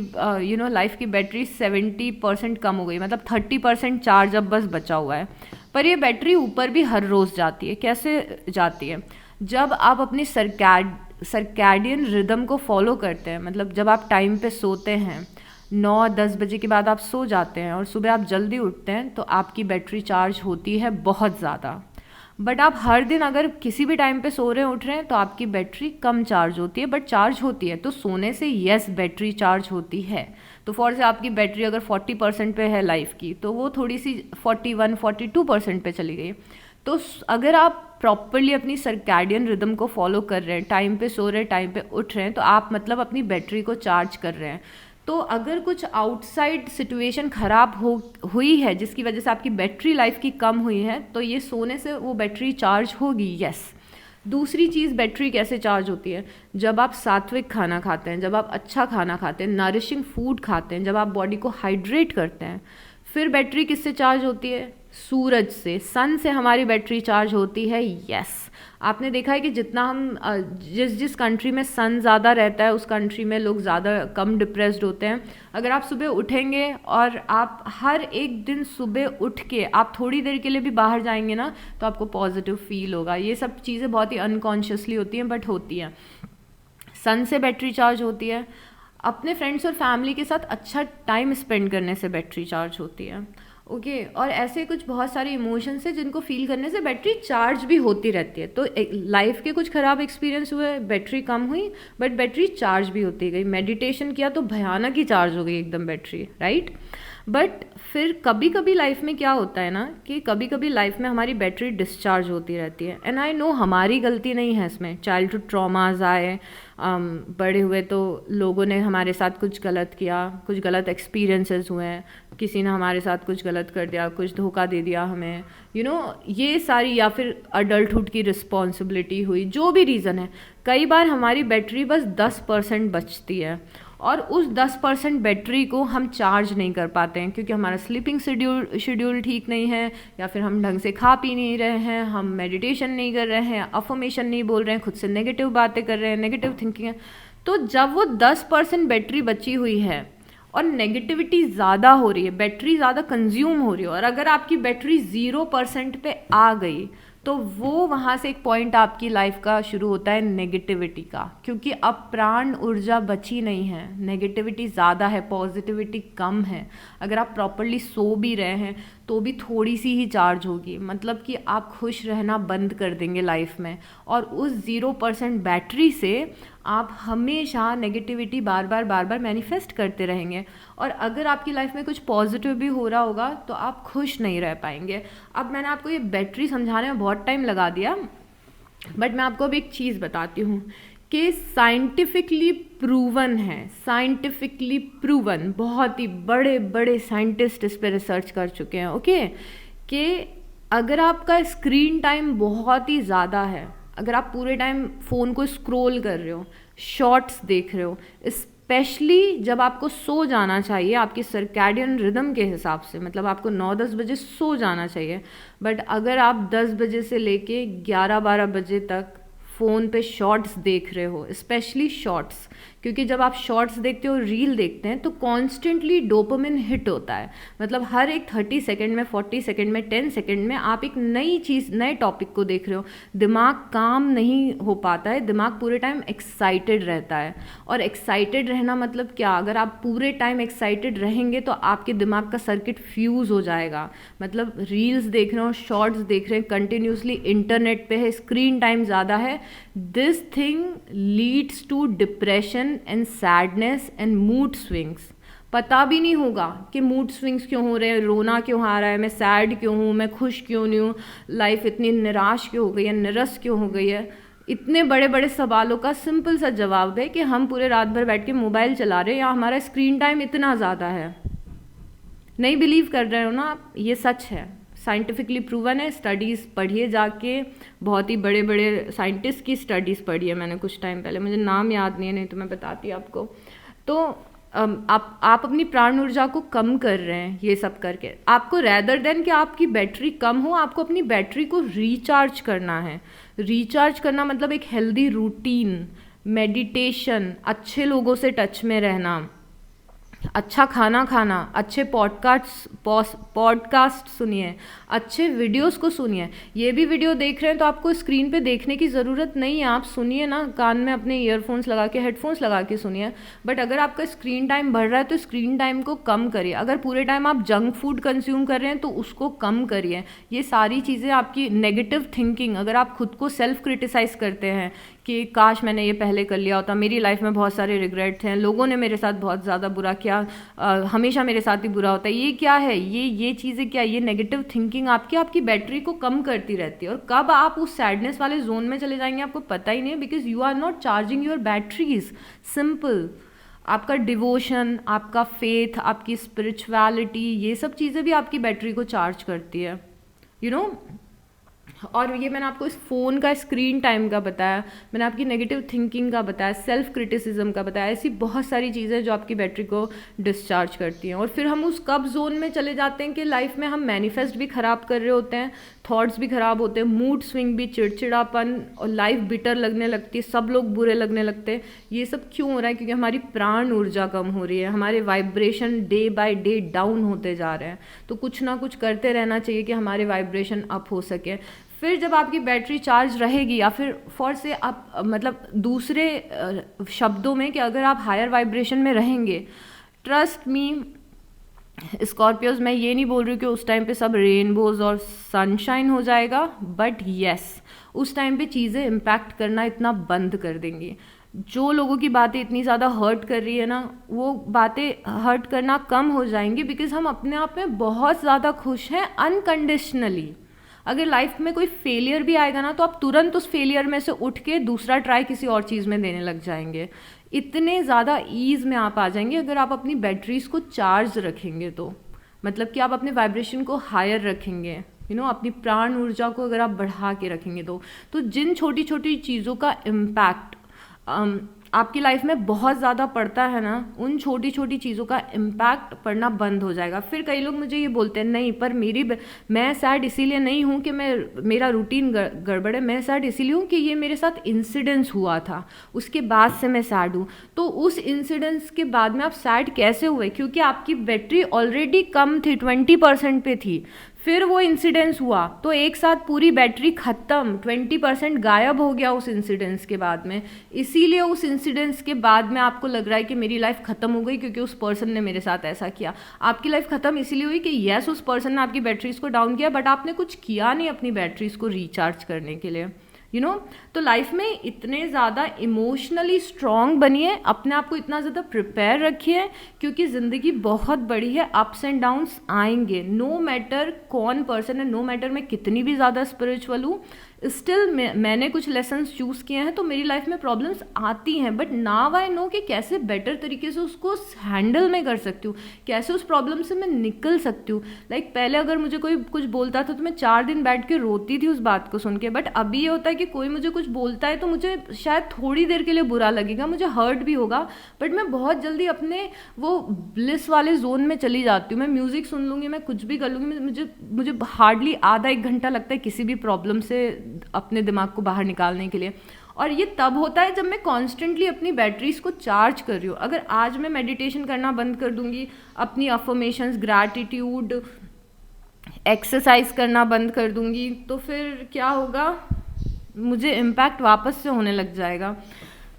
लाइफ की बैटरी 70% कम हो गई, मतलब 30% चार्ज अब बस बचा हुआ है। पर ये बैटरी ऊपर भी हर रोज़ जाती है। कैसे जाती है? जब आप अपनी सर्कैडियन रिदम को फॉलो करते हैं, मतलब जब आप टाइम पे सोते हैं, 9-10 बजे के बाद आप सो जाते हैं और सुबह आप जल्दी उठते हैं, तो आपकी बैटरी चार्ज होती है बहुत ज़्यादा। बट आप हर दिन अगर किसी भी टाइम पे सो रहे हैं, उठ रहे हैं, तो आपकी बैटरी कम चार्ज होती है, बट चार्ज होती है। तो सोने से यस बैटरी चार्ज होती है। तो फॉर से आपकी बैटरी अगर 40% पे है लाइफ की, तो वो थोड़ी सी 41-42% पे चली गई। तो अगर आप प्रॉपरली अपनी सर्कैडियन रिदम को फॉलो कर रहे हैं, टाइम पे सो रहे हैं, टाइम पे उठ रहे हैं, तो आप मतलब अपनी बैटरी को चार्ज कर रहे हैं। तो अगर कुछ आउटसाइड सिचुएशन ख़राब हुई है जिसकी वजह से आपकी बैटरी लाइफ की कम हुई है, तो ये सोने से वो बैटरी चार्ज होगी, यस। दूसरी चीज़, बैटरी कैसे चार्ज होती है? जब आप सात्विक खाना खाते हैं, जब आप अच्छा खाना खाते हैं, नरिशिंग फूड खाते हैं, जब आप बॉडी को हाइड्रेट करते हैं। फिर बैटरी किससे चार्ज होती है? सूरज से, सन से हमारी बैटरी चार्ज होती है, यस। आपने देखा है कि जितना हम जिस कंट्री में सन ज़्यादा रहता है, उस कंट्री में लोग ज़्यादा कम डिप्रेस्ड होते हैं। अगर आप सुबह उठेंगे और आप हर एक दिन सुबह उठ के आप थोड़ी देर के लिए भी बाहर जाएंगे ना, तो आपको पॉजिटिव फील होगा। ये सब चीज़ें बहुत ही अनकॉन्शियसली होती हैं, बट होती हैं। सन से बैटरी चार्ज होती है। अपने फ्रेंड्स और फैमिली के साथ अच्छा टाइम स्पेंड करने से बैटरी चार्ज होती है, ओके। और ऐसे कुछ बहुत सारे इमोशंस हैं जिनको फील करने से बैटरी चार्ज भी होती रहती है। तो लाइफ के कुछ ख़राब एक्सपीरियंस हुए, बैटरी कम हुई, बट बैटरी चार्ज भी होती गई। मेडिटेशन किया तो भयानक ही चार्ज हो गई एकदम बैटरी, राइट। बट फिर कभी कभी लाइफ में क्या होता है ना, कि कभी कभी लाइफ में हमारी बैटरी डिस्चार्ज होती रहती है। एंड आई नो हमारी गलती नहीं है इसमें। चाइल्डहुड ट्रॉमाज आए, बड़े हुए तो लोगों ने हमारे साथ कुछ गलत किया, कुछ गलत एक्सपीरियंसेस हुए हैं, किसी ने हमारे साथ कुछ गलत कर दिया, कुछ धोखा दे दिया हमें, ये सारी, या फिर अडल्टहुड की रिस्पॉन्सिबिलिटी हुई, जो भी रीज़न है। कई बार हमारी बैटरी बस 10% बचती है, और उस 10% बैटरी को हम चार्ज नहीं कर पाते हैं, क्योंकि हमारा स्लीपिंग शेड्यूल ठीक नहीं है, या फिर हम ढंग से खा पी नहीं रहे हैं, हम मेडिटेशन नहीं कर रहे हैं, अफर्मेशन नहीं बोल रहे हैं, खुद से नेगेटिव बातें कर रहे हैं, नेगेटिव थिंकिंग है। तो जब वो 10% बैटरी बची हुई है और नेगेटिविटी ज़्यादा हो रही है, बैटरी ज़्यादा कंज्यूम हो रही है, और अगर आपकी बैटरी 0% पे आ गई, तो वो वहाँ से एक पॉइंट आपकी लाइफ का शुरू होता है नेगेटिविटी का, क्योंकि अब प्राण ऊर्जा बची नहीं है, नेगेटिविटी ज़्यादा है, पॉजिटिविटी कम है। अगर आप प्रॉपरली सो भी रहे हैं तो भी थोड़ी सी ही चार्ज होगी, मतलब कि आप खुश रहना बंद कर देंगे लाइफ में, और उस 0% बैटरी से आप हमेशा नेगेटिविटी बार बार मैनिफेस्ट करते रहेंगे। और अगर आपकी लाइफ में कुछ पॉजिटिव भी हो रहा होगा तो आप खुश नहीं रह पाएंगे। अब मैंने आपको ये बैटरी समझाने में बहुत टाइम लगा दिया, बट मैं आपको अभी एक चीज़ बताती हूँ कि साइंटिफिकली प्रूवन है, साइंटिफिकली प्रूवन, बहुत ही बड़े बड़े साइंटिस्ट इस पर रिसर्च कर चुके हैं, ओके, कि अगर आपका स्क्रीन टाइम बहुत ही ज़्यादा है, अगर आप पूरे टाइम फ़ोन को स्क्रॉल कर रहे हो, शॉर्ट्स देख रहे हो, स्पेशली जब आपको सो जाना चाहिए आपकी सर्कैडियन रिदम के हिसाब से, मतलब आपको 9-10 बजे सो जाना चाहिए, बट अगर आप 10 बजे से लेके 11-12 बजे तक फ़ोन पे शॉर्ट्स देख रहे हो, स्पेशली शॉर्ट्स, क्योंकि जब आप शॉर्ट्स देखते हो, रील देखते हैं, तो कॉन्स्टेंटली डोपामिन हिट होता है। मतलब हर एक 30 सेकेंड में, 40 सेकेंड में, 10 सेकेंड में आप एक नई चीज़, नए टॉपिक को देख रहे हो। दिमाग काम नहीं हो पाता है, दिमाग पूरे टाइम एक्साइटेड रहता है। और एक्साइटेड रहना मतलब क्या? अगर आप पूरे टाइम एक्साइटेड रहेंगे तो आपके दिमाग का सर्किट फ्यूज़ हो जाएगा। मतलब रील्स देख रहे हो, शॉर्ट्स देख रहे हैं, कंटिन्यूसली इंटरनेट पे है, स्क्रीन टाइम ज़्यादा है, this thing leads to depression and sadness and mood swings. पता भी नहीं होगा कि मूड स्विंग्स क्यों हो रहे हैं, रोना क्यों आ रहा है, मैं सैड क्यों हूँ, मैं खुश क्यों नहीं हूँ, लाइफ इतनी निराश क्यों हो गई है, निरस क्यों हो गई है। इतने बड़े बड़े सवालों का सिंपल सा जवाब है कि हम पूरे रात भर बैठ के मोबाइल चला रहे हैं, या हमारा स्क्रीन टाइम इतना ज़्यादा है। नहीं बिलीव कर रहे हो ना आप? ये सच है, साइंटिफिकली प्रूवन है। स्टडीज़ पढ़िए जाके, बहुत ही बड़े बड़े साइंटिस्ट की स्टडीज़ पढ़ी है मैंने कुछ टाइम पहले, मुझे नाम याद नहीं है, नहीं तो मैं बताती आपको। तो आप अपनी प्राण ऊर्जा को कम कर रहे हैं ये सब करके। आपको रैदर देन कि आपकी बैटरी कम हो, आपको अपनी बैटरी को रिचार्ज करना है। रिचार्ज करना मतलब एक हेल्दी रूटीन, मेडिटेशन, अच्छे लोगों से टच में रहना, अच्छा खाना खाना, अच्छे पॉडकास्ट सुनिए, अच्छे वीडियोस को सुनिए। ये भी वीडियो देख रहे हैं तो आपको स्क्रीन पे देखने की ज़रूरत नहीं है, आप सुनिए ना, कान में अपने ईयरफोन्स लगा के, हेडफोन्स लगा के सुनिए। बट अगर आपका स्क्रीन टाइम बढ़ रहा है तो स्क्रीन टाइम को कम करिए। अगर पूरे टाइम आप जंक फूड कंज्यूम कर रहे हैं तो उसको कम करिए। ये सारी चीज़ें आपकी नेगेटिव थिंकिंग, अगर आप खुद को सेल्फ क्रिटिसाइज करते हैं कि काश मैंने ये पहले कर लिया होता, मेरी लाइफ में बहुत सारे रिग्रेट्स हैं, लोगों ने मेरे साथ बहुत ज़्यादा बुरा किया, हमेशा मेरे साथ ही बुरा होता है, ये क्या है, ये चीज़ें क्या, ये नेगेटिव थिंकिंग आपकी बैटरी को कम करती रहती है। और कब आप उस सैडनेस वाले जोन में चले जाएंगे आपको पता ही नहीं है, because you are not charging your batteries. Simple. आपका डिवोशन, आपका फेथ, आपकी स्पिरिचुअलिटी, ये सब चीज़ें भी आपकी बैटरी को चार्ज करती है, यू नो। और ये मैंने आपको इस फ़ोन का स्क्रीन टाइम का बताया, मैंने आपकी नेगेटिव थिंकिंग का बताया, सेल्फ क्रिटिसिज्म का बताया, ऐसी बहुत सारी चीज़ें जो आपकी बैटरी को डिस्चार्ज करती हैं। और फिर हम उस कब जोन में चले जाते हैं कि लाइफ में हम मैनिफेस्ट भी ख़राब कर रहे होते हैं, थॉट्स भी ख़राब होते हैं, मूड स्विंग भी, चिड़चिड़ापन, और लाइफ बिटर लगने लगती है, सब लोग बुरे लगने लगते हैं। ये सब क्यों हो रहा है? क्योंकि हमारी प्राण ऊर्जा कम हो रही है, हमारे vibration day by day down होते जा रहे हैं। तो कुछ ना कुछ करते रहना चाहिए कि हमारे वाइब्रेशन अप हो सके। फिर जब आपकी बैटरी चार्ज रहेगी, या फिर फॉर से आप मतलब दूसरे शब्दों में कि अगर आप हायर वाइब्रेशन में रहेंगे, ट्रस्ट मी स्कॉर्पियोज, मैं ये नहीं बोल रही हूँ कि उस टाइम पे सब रेनबोज और सनशाइन हो जाएगा, बट येस, उस टाइम पे चीज़ें इम्पैक्ट करना इतना बंद कर देंगी। जो लोगों की बातें इतनी ज़्यादा हर्ट कर रही है ना, वो बातें हर्ट करना कम हो जाएंगी, बिकॉज हम अपने आप में बहुत ज़्यादा खुश हैं अनकंडीशनली। अगर लाइफ में कोई फेलियर भी आएगा ना, तो आप तुरंत उस फेलियर में से उठ के दूसरा ट्राई किसी और चीज़ में देने लग जाएंगे। इतने ज़्यादा ईज में आप आ जाएंगे अगर आप अपनी बैटरीज को चार्ज रखेंगे तो, मतलब कि आप अपने वाइब्रेशन को हायर रखेंगे, अपनी प्राण ऊर्जा को अगर आप बढ़ा के रखेंगे तो जिन छोटी छोटी चीज़ों का इम्पैक्ट आपकी लाइफ में बहुत ज़्यादा पड़ता है ना, उन छोटी छोटी चीज़ों का इम्पैक्ट पड़ना बंद हो जाएगा। फिर कई लोग मुझे ये बोलते हैं, नहीं पर मैं सैड इसीलिए नहीं हूँ कि मेरा रूटीन गड़बड़ है, मैं सैड इसीलिए हूँ कि ये मेरे साथ इंसिडेंस हुआ था, उसके बाद से मैं सैड हूँ। तो उस इंसिडेंस के बाद में आप सैड कैसे हुए? क्योंकि आपकी बैटरी ऑलरेडी कम थी, 20% पे थी, फिर वो इंसिडेंस हुआ तो एक साथ पूरी बैटरी ख़त्म, 20% गायब हो गया उस इंसिडेंस के बाद में। इसीलिए उस इंसिडेंस के बाद में आपको लग रहा है कि मेरी लाइफ ख़त्म हो गई क्योंकि उस पर्सन ने मेरे साथ ऐसा किया। आपकी लाइफ ख़त्म इसीलिए हुई कि यस, उस पर्सन ने आपकी बैटरीज को डाउन किया, बट आपने कुछ किया नहीं अपनी बैटरीज को रिचार्ज करने के लिए, तो लाइफ में इतने ज़्यादा इमोशनली स्ट्रॉन्ग बनिए, अपने आप को इतना ज़्यादा प्रिपेयर रखिए, क्योंकि ज़िंदगी बहुत बड़ी है, अप्स एंड डाउन्स आएंगे। नो मैटर कौन पर्सन है, नो मैटर मैं कितनी भी ज़्यादा स्पिरिचुअल हूँ, स्टिल मैंने कुछ लेसन्स चूज़ किए हैं तो मेरी लाइफ में प्रॉब्लम्स आती हैं, बट नाउ आई नो कि कैसे बेटर तरीके से उसको हैंडल मैं कर सकती हूँ, कैसे उस प्रॉब्लम से मैं निकल सकती हूँ। लाइक पहले अगर मुझे कोई कुछ बोलता था तो मैं 4 दिन बैठ के रोती थी उस बात को सुन के, बट अभी ये होता है कि कोई मुझे कुछ बोलता है तो मुझे शायद थोड़ी देर के लिए बुरा लगेगा, मुझे हर्ट भी होगा, बट मैं बहुत जल्दी अपने वो ब्लिस वाले जोन में चली जाती हूँ। मैं म्यूज़िक सुन लूँगी, मैं कुछ भी कर लूँगी, मुझे हार्डली आधा 1 घंटा लगता है किसी भी प्रॉब्लम से अपने दिमाग को बाहर निकालने के लिए। और ये तब होता है जब मैं कॉन्स्टेंटली अपनी बैटरीज को चार्ज कर रही हूँ। अगर आज मैं मेडिटेशन करना बंद कर दूंगी, अपनी अफर्मेशंस, ग्रैटिट्यूड, एक्सरसाइज करना बंद कर दूंगी, तो फिर क्या होगा, मुझे इम्पैक्ट वापस से होने लग जाएगा।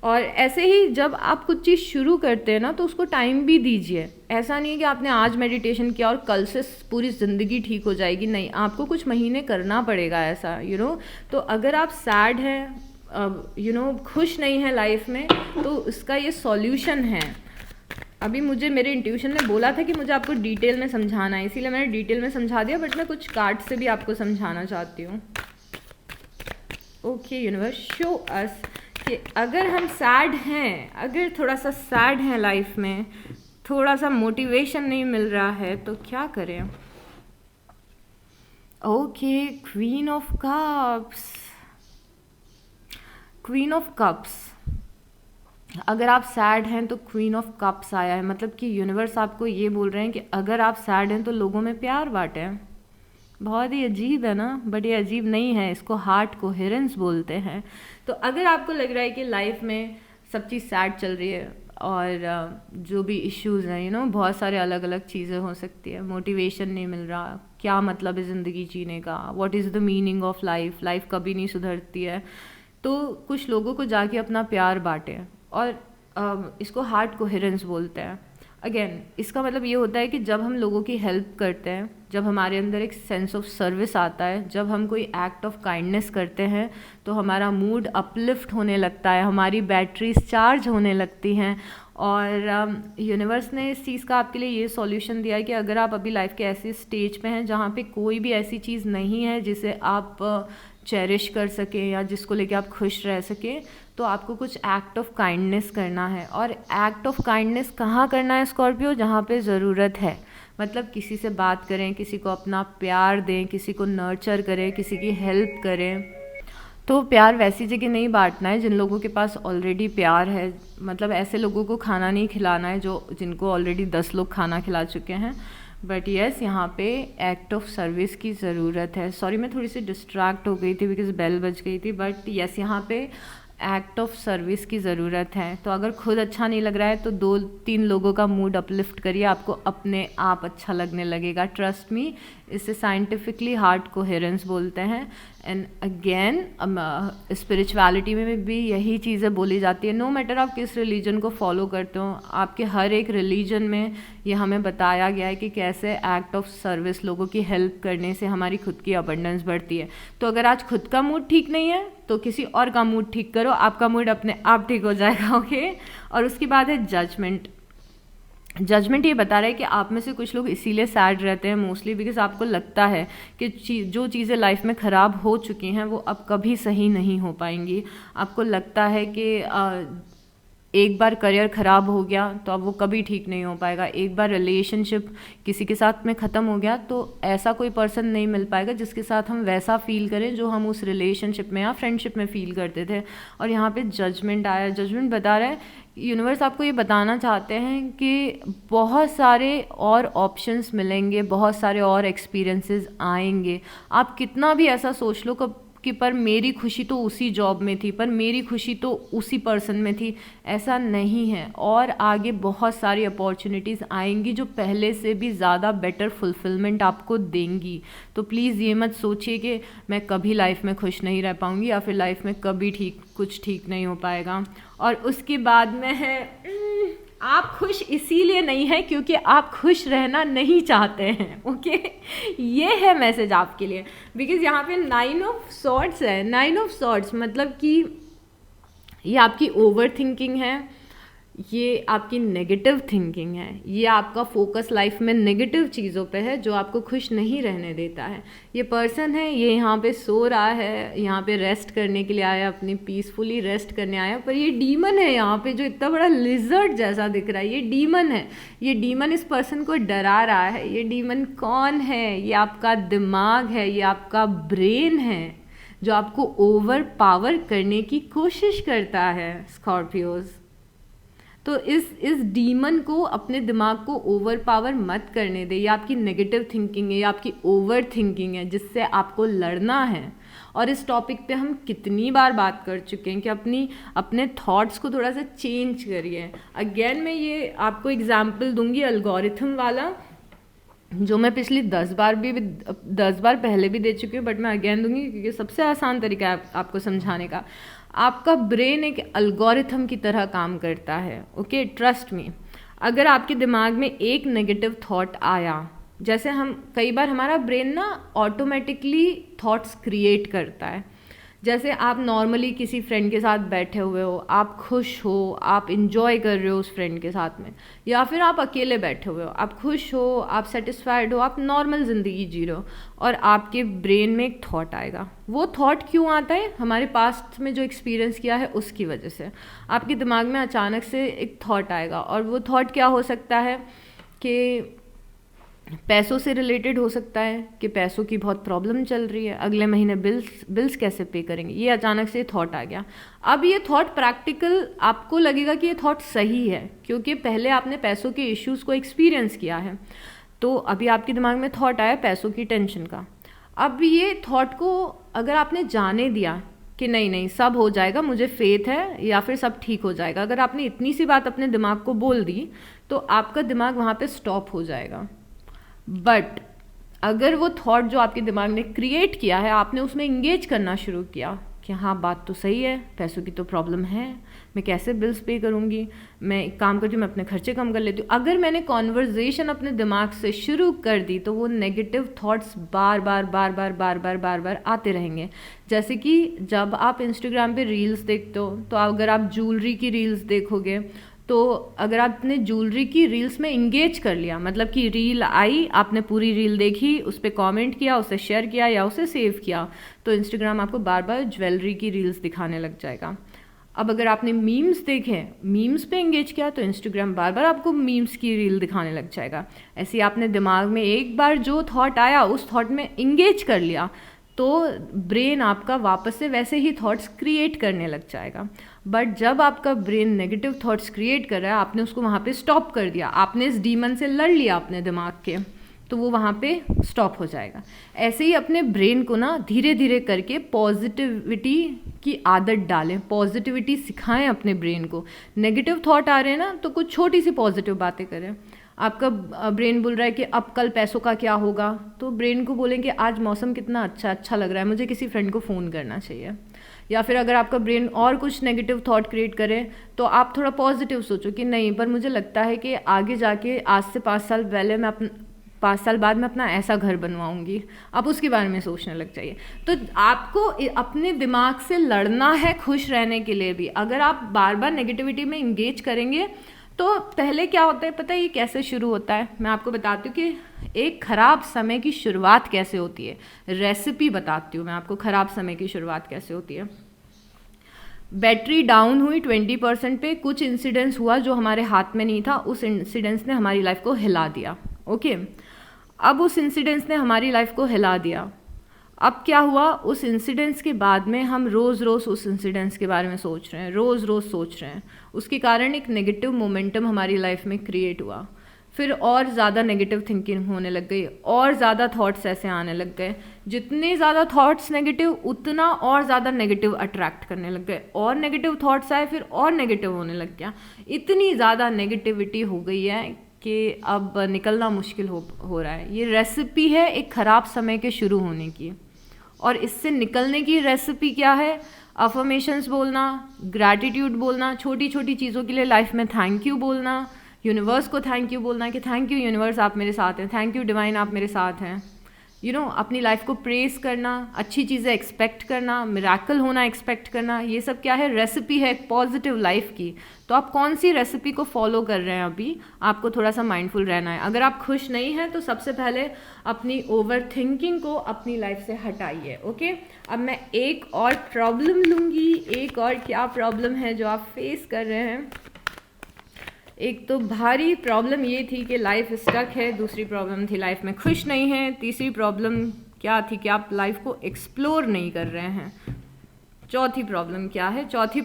और ऐसे ही जब आप कुछ चीज़ शुरू करते हैं ना, तो उसको टाइम भी दीजिए। ऐसा नहीं है कि आपने आज मेडिटेशन किया और कल से पूरी ज़िंदगी ठीक हो जाएगी, नहीं, आपको कुछ महीने करना पड़ेगा ऐसा, तो अगर आप सैड हैं, खुश नहीं है लाइफ में, तो इसका ये सॉल्यूशन है। अभी मुझे मेरे इंट्यूशन ने बोला था कि मुझे आपको डिटेल में समझाना है, इसीलिए मैंने डिटेल में समझा दिया, बट मैं कुछ कार्ड से भी आपको समझाना चाहती हूँ। ओके यूनिवर्स, शो अस कि अगर हम सैड हैं, अगर थोड़ा सा सैड हैं लाइफ में, थोड़ा सा मोटिवेशन नहीं मिल रहा है, तो क्या करें? Okay, queen of cups, queen of cups, अगर आप सैड हैं तो क्वीन ऑफ कप्स आया है, मतलब कि यूनिवर्स आपको ये बोल रहे हैं कि अगर आप सैड हैं तो लोगों में प्यार बांटें। बहुत ही अजीब है ना, बट ये अजीब नहीं है, इसको हार्ट कोहेरेंस बोलते हैं। तो अगर आपको लग रहा है कि लाइफ में सब चीज़ सैड चल रही है और जो भी इश्यूज हैं, बहुत सारे अलग अलग चीज़ें हो सकती है, मोटिवेशन नहीं मिल रहा, क्या मतलब है ज़िंदगी जीने का, what is the meaning of life, life कभी नहीं सुधरती है, तो कुछ लोगों को जाके अपना प्यार बांटें। और इसको हार्ट कोहेरेंस बोलते हैं। अगेन इसका मतलब ये होता है कि जब हम लोगों की हेल्प करते हैं, जब हमारे अंदर एक सेंस ऑफ सर्विस आता है, जब हम कोई एक्ट ऑफ काइंडनेस करते हैं, तो हमारा मूड अपलिफ्ट होने लगता है, हमारी बैटरीज चार्ज होने लगती हैं। और यूनिवर्स ने इस चीज़ का आपके लिए ये सॉल्यूशन दिया है कि अगर आप अभी लाइफ के ऐसी स्टेज पे हैं जहाँ पे कोई भी ऐसी चीज़ नहीं है जिसे आप चेरिश कर सकें या जिसको लेके आप खुश रह सकें, तो आपको कुछ एक्ट ऑफ काइंडनेस करना है। और एक्ट ऑफ काइंडनेस कहाँ करना है स्कॉर्पियो? जहाँ पे ज़रूरत है, मतलब किसी से बात करें, किसी को अपना प्यार दें, किसी को नर्चर करें, किसी की हेल्प करें। तो प्यार वैसी जगह नहीं बांटना है जिन लोगों के पास ऑलरेडी प्यार है, मतलब ऐसे लोगों को खाना नहीं खिलाना है जिनको ऑलरेडी 10 लोग खाना खिला चुके हैं। बट येस, यहाँ पे एक्ट ऑफ सर्विस की ज़रूरत है। सॉरी, मैं थोड़ी सी डिस्ट्रैक्ट हो गई थी बिकॉज बेल बज गई थी। बट येस, यहाँ पे एक्ट ऑफ सर्विस की ज़रूरत है। तो अगर खुद अच्छा नहीं लग रहा है तो 2-3 लोगों का मूड अपलिफ्ट करिए, आपको अपने आप अच्छा लगने लगेगा। ट्रस्ट मी, इसे साइंटिफिकली हार्ट कोहेरेंस बोलते हैं। एंड अगेन स्पिरिचुअलिटी में भी यही चीज़ें बोली जाती है। नो मैटर आप किस रिलीजन को फॉलो करते हो, आपके हर एक रिलीजन में ये हमें बताया गया है कि कैसे एक्ट ऑफ सर्विस, लोगों की हेल्प करने से हमारी खुद की अबंडेंस बढ़ती है। तो अगर आज खुद का मूड ठीक नहीं है तो किसी और का मूड ठीक करो, आपका मूड अपने आप ठीक हो जाएगा। ओके। और उसके बाद है जजमेंट। जजमेंट ये बता रहा है कि आप में से कुछ लोग इसीलिए सैड रहते हैं मोस्टली बिकॉज आपको लगता है कि जो चीज़ें लाइफ में ख़राब हो चुकी हैं वो अब कभी सही नहीं हो पाएंगी। आपको लगता है कि एक बार करियर ख़राब हो गया तो अब वो कभी ठीक नहीं हो पाएगा, एक बार रिलेशनशिप किसी के साथ में ख़त्म हो गया तो ऐसा कोई पर्सन नहीं मिल पाएगा जिसके साथ हम वैसा फील करें जो हम उस रिलेशनशिप में या फ्रेंडशिप में फ़ील करते थे। और यहाँ पे जजमेंट आया। जजमेंट बता रहा है, यूनिवर्स आपको ये बताना चाहते हैं कि बहुत सारे और ऑप्शंस मिलेंगे, बहुत सारे और एक्सपीरियंसेस आएंगे। आप कितना भी ऐसा सोच लो कि पर मेरी खुशी तो उसी जॉब में थी, पर मेरी खुशी तो उसी पर्सन में थी, ऐसा नहीं है। और आगे बहुत सारी अपॉर्चुनिटीज़ आएंगी जो पहले से भी ज़्यादा बेटर फुलफिलमेंट आपको देंगी। तो प्लीज़ ये मत सोचिए कि मैं कभी लाइफ में खुश नहीं रह पाऊँगी या फिर लाइफ में कभी कुछ ठीक नहीं हो पाएगा। और उसके बाद में है आप खुश इसीलिए नहीं है क्योंकि आप खुश रहना नहीं चाहते हैं। ओके, ये है मैसेज आपके लिए। बिकॉज यहाँ पे 9 ऑफ सॉर्ड्स है। 9 ऑफ सॉर्ड्स मतलब कि ये आपकी ओवर थिंकिंग है, ये आपकी नेगेटिव थिंकिंग है, ये आपका फोकस लाइफ में नेगेटिव चीज़ों पे है जो आपको खुश नहीं रहने देता है। ये पर्सन है, ये यहाँ पे सो रहा है, यहाँ पे रेस्ट करने के लिए आया, अपनी पीसफुली रेस्ट करने आया, पर ये डीमन है यहाँ पे जो इतना बड़ा लिजर्ड जैसा दिख रहा है, ये डीमन है। ये डीमन इस पर्सन को डरा रहा है। ये डीमन कौन है? ये आपका दिमाग है, ये आपका ब्रेन है जो आपको ओवर पावर करने की कोशिश करता है स्कॉर्पियोज। तो इस डीमन को, अपने दिमाग को ओवर पावर मत करने दे। ये आपकी नेगेटिव थिंकिंग है, ये आपकी ओवर थिंकिंग है जिससे आपको लड़ना है। और इस टॉपिक पे हम कितनी बार बात कर चुके हैं कि अपने थॉट्स को थोड़ा सा चेंज करिए। अगेन मैं ये आपको एग्जाम्पल दूंगी एल्गोरिथम वाला, जो मैं पिछली 10 बार पहले भी दे चुकी हूँ, बट मैं अगेन दूंगी क्योंकि सबसे आसान तरीका है आपको समझाने का। आपका ब्रेन एक एल्गोरिथम की तरह काम करता है। Okay, trust me. अगर आपके दिमाग में एक नेगेटिव थॉट आया, जैसे हम कई बार हमारा ब्रेन ना ऑटोमेटिकली थॉट्स क्रिएट करता है। जैसे आप नॉर्मली किसी फ्रेंड के साथ बैठे हुए हो, आप खुश हो, आप इंजॉय कर रहे हो उस फ्रेंड के साथ में, या फिर आप अकेले बैठे हुए हो, आप खुश हो, आप सेटिस्फाइड हो, आप नॉर्मल ज़िंदगी जी रहे हो, और आपके ब्रेन में एक थॉट आएगा। वो थॉट क्यों आता है? हमारे पास्ट में जो एक्सपीरियंस किया है उसकी वजह से आपके दिमाग में अचानक से एक थॉट आएगा। और वो थॉट क्या हो सकता है कि पैसों से रिलेटेड हो सकता है कि पैसों की बहुत प्रॉब्लम चल रही है, अगले महीने बिल्स कैसे पे करेंगे, ये अचानक से थॉट आ गया। अब ये थॉट प्रैक्टिकल आपको लगेगा कि ये थॉट सही है, क्योंकि पहले आपने पैसों के इश्यूज़ को एक्सपीरियंस किया है। तो अभी आपके दिमाग में थॉट आया पैसों की टेंशन का। अब ये थॉट को अगर आपने जाने दिया कि नहीं नहीं सब हो जाएगा, मुझे फेथ है, या फिर सब ठीक हो जाएगा, अगर आपने इतनी सी बात अपने दिमाग को बोल दी तो आपका दिमाग वहाँ पे स्टॉप हो जाएगा। बट अगर वो थॉट जो आपके दिमाग ने क्रिएट किया है, आपने उसमें इंगेज करना शुरू किया कि हाँ बात तो सही है, पैसों की तो प्रॉब्लम है, मैं कैसे बिल्स पे करूँगी, मैं एक काम करती हूँ, मैं अपने खर्चे कम कर लेती हूँ। अगर मैंने कॉन्वर्जेशन अपने दिमाग से शुरू कर दी तो वो नेगेटिव थॉट्स बार बार बार बार बार बार बार बार आते रहेंगे। जैसे कि जब आप इंस्टाग्राम पे रील्स देखते हो, तो अगर आप ज्वेलरी की रील्स देखोगे, तो अगर आपने ज्वेलरी की रील्स में इंगेज कर लिया, मतलब कि रील आई, आपने पूरी रील देखी, उस पर कॉमेंट किया, उसे शेयर किया या उसे सेव किया, तो इंस्टाग्राम आपको बार बार ज्वेलरी की रील्स दिखाने लग जाएगा। अब अगर आपने मीम्स देखे, मीम्स पे इंगेज किया, तो इंस्टाग्राम बार बार आपको मीम्स की रील दिखाने लग जाएगा। ऐसे ही आपने दिमाग में एक बार जो थॉट आया उस थॉट में इंगेज कर लिया, तो ब्रेन आपका वापस से वैसे ही थॉट्स क्रिएट करने लग जाएगा। बट जब आपका ब्रेन नेगेटिव थॉट्स क्रिएट कर रहा है, आपने उसको वहाँ पे स्टॉप कर दिया, आपने इस डीमन से लड़ लिया अपने दिमाग के, तो वो वहाँ पे स्टॉप हो जाएगा। ऐसे ही अपने ब्रेन को ना धीरे धीरे करके पॉजिटिविटी की आदत डालें, पॉजिटिविटी सिखाएं अपने ब्रेन को। नेगेटिव थॉट आ रहे हैं ना, तो कुछ छोटी सी पॉजिटिव बातें करें। आपका ब्रेन बोल रहा है कि अब कल पैसों का क्या होगा, तो ब्रेन को बोलें कि आज मौसम कितना अच्छा लग रहा है, मुझे किसी फ्रेंड को फ़ोन करना चाहिए। या फिर अगर आपका ब्रेन और कुछ नेगेटिव थॉट क्रिएट करे, तो आप थोड़ा पॉजिटिव सोचो कि नहीं, पर मुझे लगता है कि आगे जाके आज से 5 साल पहले मैं 5 साल बाद मैं अपना ऐसा घर बनवाऊंगी। आप उसके बारे में सोचने लग जाइए। तो आपको अपने दिमाग से लड़ना है खुश रहने के लिए भी। अगर आप बार बार नेगेटिविटी में इंगेज करेंगे, तो पहले क्या होता है पता है, ये कैसे शुरू होता है, मैं आपको बताती हूँ कि एक ख़राब समय की शुरुआत कैसे होती है। रेसिपी बताती हूँ मैं आपको, ख़राब समय की शुरुआत कैसे होती है। बैटरी डाउन हुई 20% पे, कुछ इंसिडेंस हुआ जो हमारे हाथ में नहीं था, उस इंसिडेंस ने हमारी लाइफ को हिला दिया। ओके, अब उस इंसिडेंस ने हमारी लाइफ को हिला दिया। अब क्या हुआ, उस इंसिडेंस के बाद में हम रोज़ रोज़ उस इंसिडेंस के बारे में सोच रहे हैं, रोज़ रोज़ सोच रहे हैं। उसके कारण एक नेगेटिव मोमेंटम हमारी लाइफ में क्रिएट हुआ। फिर और ज़्यादा नेगेटिव थिंकिंग होने लग गई, और ज़्यादा थॉट्स ऐसे आने लग गए। जितने ज़्यादा थॉट्स नेगेटिव, उतना और ज़्यादा नेगेटिव अट्रैक्ट करने लग गए, और नेगेटिव थॉट्स आए, फिर और नेगेटिव होने लग गया। इतनी ज़्यादा नेगेटिविटी हो गई है कि अब निकलना मुश्किल हो रहा है। ये रेसिपी है एक ख़राब समय के शुरू होने की। और इससे निकलने की रेसिपी क्या है? अफर्मेशंस बोलना, ग्रैटिट्यूड बोलना, छोटी छोटी चीज़ों के लिए लाइफ में थैंक यू बोलना, यूनिवर्स को थैंक यू बोलना कि थैंक यू यूनिवर्स आप मेरे साथ हैं, थैंक यू डिवाइन आप मेरे साथ हैं। अपनी लाइफ को प्रेस करना, अच्छी चीज़ें एक्सपेक्ट करना, मिराकल होना एक्सपेक्ट करना, ये सब क्या है? रेसिपी है एक पॉजिटिव लाइफ की। तो आप कौन सी रेसिपी को फॉलो कर रहे हैं अभी? आपको थोड़ा सा माइंडफुल रहना है। अगर आप खुश नहीं हैं तो सबसे पहले अपनी ओवर थिंकिंग को अपनी लाइफ से हटाइए। ओके, अब मैं एक और प्रॉब्लम लूँगी। एक और क्या प्रॉब्लम है जो आप फेस कर रहे हैं? एक तो भारी प्रॉब्लम ये थी कि लाइफ स्टक है, दूसरी प्रॉब्लम थी लाइफ में खुश नहीं है, तीसरी प्रॉब्लम क्या थी कि आप लाइफ को एक्सप्लोर नहीं कर रहे हैं। चौथी प्रॉब्लम क्या है? चौथी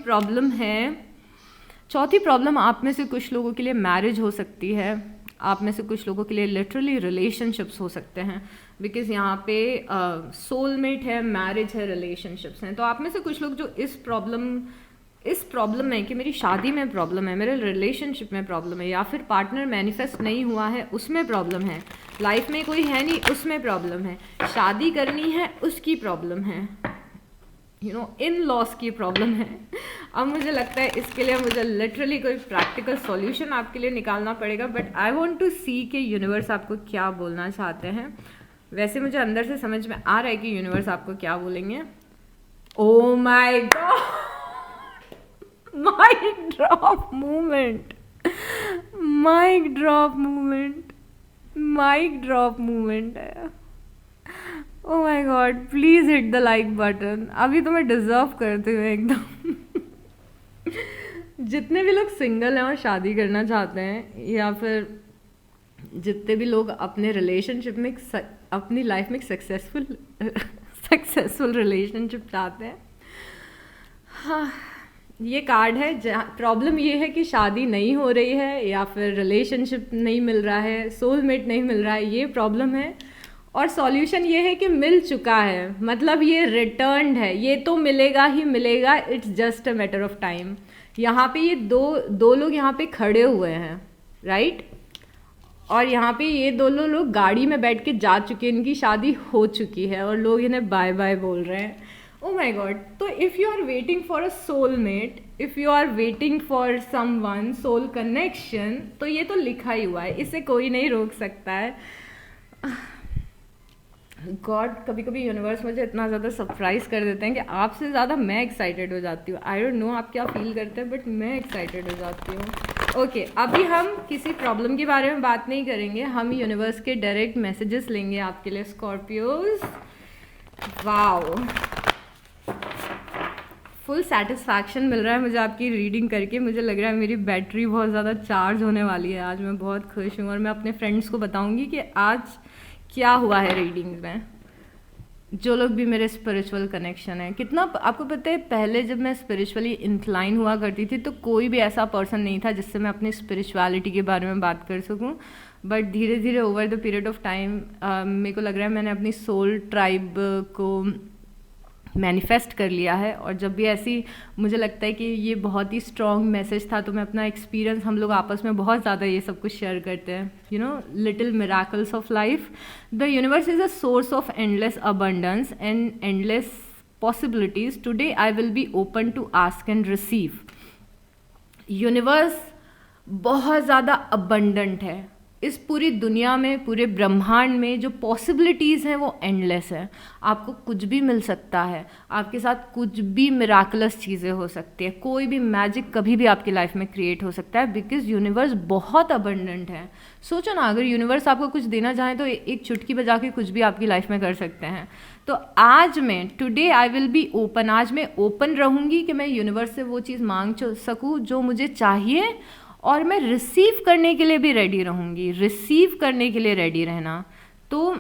प्रॉब्लम आप में से कुछ लोगों के लिए मैरिज हो सकती है, आप में से कुछ लोगों के लिए लिटरली रिलेशनशिप्स हो सकते हैं, बिकॉज यहाँ पे सोलमेट है, मैरिज है, रिलेशनशिप्स हैं। तो आप में से कुछ लोग जो इस प्रॉब्लम में कि मेरी शादी में प्रॉब्लम है, मेरे रिलेशनशिप में प्रॉब्लम है, या फिर पार्टनर मैनिफेस्ट नहीं हुआ है उसमें प्रॉब्लम है, लाइफ में कोई है नहीं उसमें प्रॉब्लम है, शादी करनी है उसकी प्रॉब्लम है, इन लॉस की प्रॉब्लम है। अब मुझे लगता है इसके लिए मुझे लिटरली कोई प्रैक्टिकल सॉल्यूशन आपके लिए निकालना पड़ेगा, बट आई वॉन्ट टू सी कि यूनिवर्स आपको क्या बोलना चाहते हैं। वैसे मुझे अंदर से समझ में आ रहा है कि यूनिवर्स आपको क्या बोलेंगे। ओ my God, mic drop moment, mic drop moment है। Oh my God, please hit the like button। अभी तो मैं डिजर्व करती हूँ एकदम। जितने भी लोग सिंगल हैं और शादी करना चाहते हैं, या फिर जितने भी लोग अपने रिलेशनशिप में अपनी लाइफ में सक्सेसफुल रिलेशनशिप चाहते हैं, हाँ, ये कार्ड है। प्रॉब्लम ये है कि शादी नहीं हो रही है या फिर रिलेशनशिप नहीं मिल रहा है, सोलमेट नहीं मिल रहा है, ये प्रॉब्लम है। और सॉल्यूशन ये है कि मिल चुका है, मतलब ये रिटर्न्ड है, ये तो मिलेगा ही मिलेगा, it's just a matter of time. यहाँ पे ये दो लोग यहाँ पे खड़े हुए हैं, राइट? और यहाँ पे ये दोनों लोग गाड़ी में बैठ के जा चुके हैं, इनकी शादी हो चुकी है और लोग इन्हें बाय बाय बोल रहे हैं। Oh my god. तो if you are waiting for a soulmate, if you are waiting for someone, soul connection, तो ये तो लिखा ही हुआ है, इसे कोई नहीं रोक सकता है। गॉड, कभी कभी यूनिवर्स मुझे इतना ज़्यादा सरप्राइज कर देते हैं कि आपसे ज़्यादा मैं एक्साइटेड हो जाती हूँ। आई डोंट नो आप क्या फील करते हैं, बट मैं एक्साइटेड हो जाती हूँ। ओके, अभी हम किसी प्रॉब्लम के बारे में बात नहीं करेंगे, हम यूनिवर्स के डायरेक्ट मैसेजेस लेंगे आपके लिए स्कॉर्पियोज। वाओ, फुल सेटिस्फैक्शन मिल रहा है मुझे आपकी रीडिंग करके। मुझे लग रहा है मेरी बैटरी बहुत ज़्यादा चार्ज होने वाली है आज। मैं बहुत खुश हूँ और मैं अपने फ्रेंड्स को बताऊँगी कि आज क्या हुआ है रीडिंग्स में, जो लोग भी मेरे स्पिरिचुअल कनेक्शन है। कितना आपको पता है, पहले जब मैं स्पिरिचुअली इंक्लाइन हुआ करती थी तो कोई भी ऐसा पर्सन नहीं था जिससे मैं अपनी स्पिरिचुअलिटी के बारे में बात कर सकूं। बट धीरे धीरे over the period of time मेरे को लग रहा है मैंने अपनी सोल ट्राइब को मैनिफेस्ट कर लिया है। और जब भी ऐसी मुझे लगता है कि ये बहुत ही स्ट्रॉन्ग मैसेज था, तो मैं अपना एक्सपीरियंस, हम लोग आपस में बहुत ज़्यादा ये सब कुछ शेयर करते हैं, you know, little miracles of life. The universe is a source of endless abundance and endless possibilities. Today I will be open to ask and receive. Universe बहुत ज़्यादा अबंडेंट है। इस पूरी दुनिया में, पूरे ब्रह्मांड में जो पॉसिबिलिटीज़ हैं वो एंडलेस है। आपको कुछ भी मिल सकता है, आपके साथ कुछ भी मिराकलस चीज़ें हो सकती है, कोई भी मैजिक कभी भी आपकी लाइफ में क्रिएट हो सकता है, बिकॉज यूनिवर्स बहुत अबंडेंट है। सोचो ना, अगर यूनिवर्स आपको कुछ देना चाहे तो एक चुटकी बजा के कुछ भी आपकी लाइफ में कर सकते हैं। तो आज मैं, today I will be open, आज मैं ओपन रहूँगी कि मैं यूनिवर्स से वो चीज़ मांग सकूँ जो मुझे चाहिए, और मैं रिसीव करने के लिए भी रेडी रहूँगी। रिसीव करने के लिए रेडी रहना, तो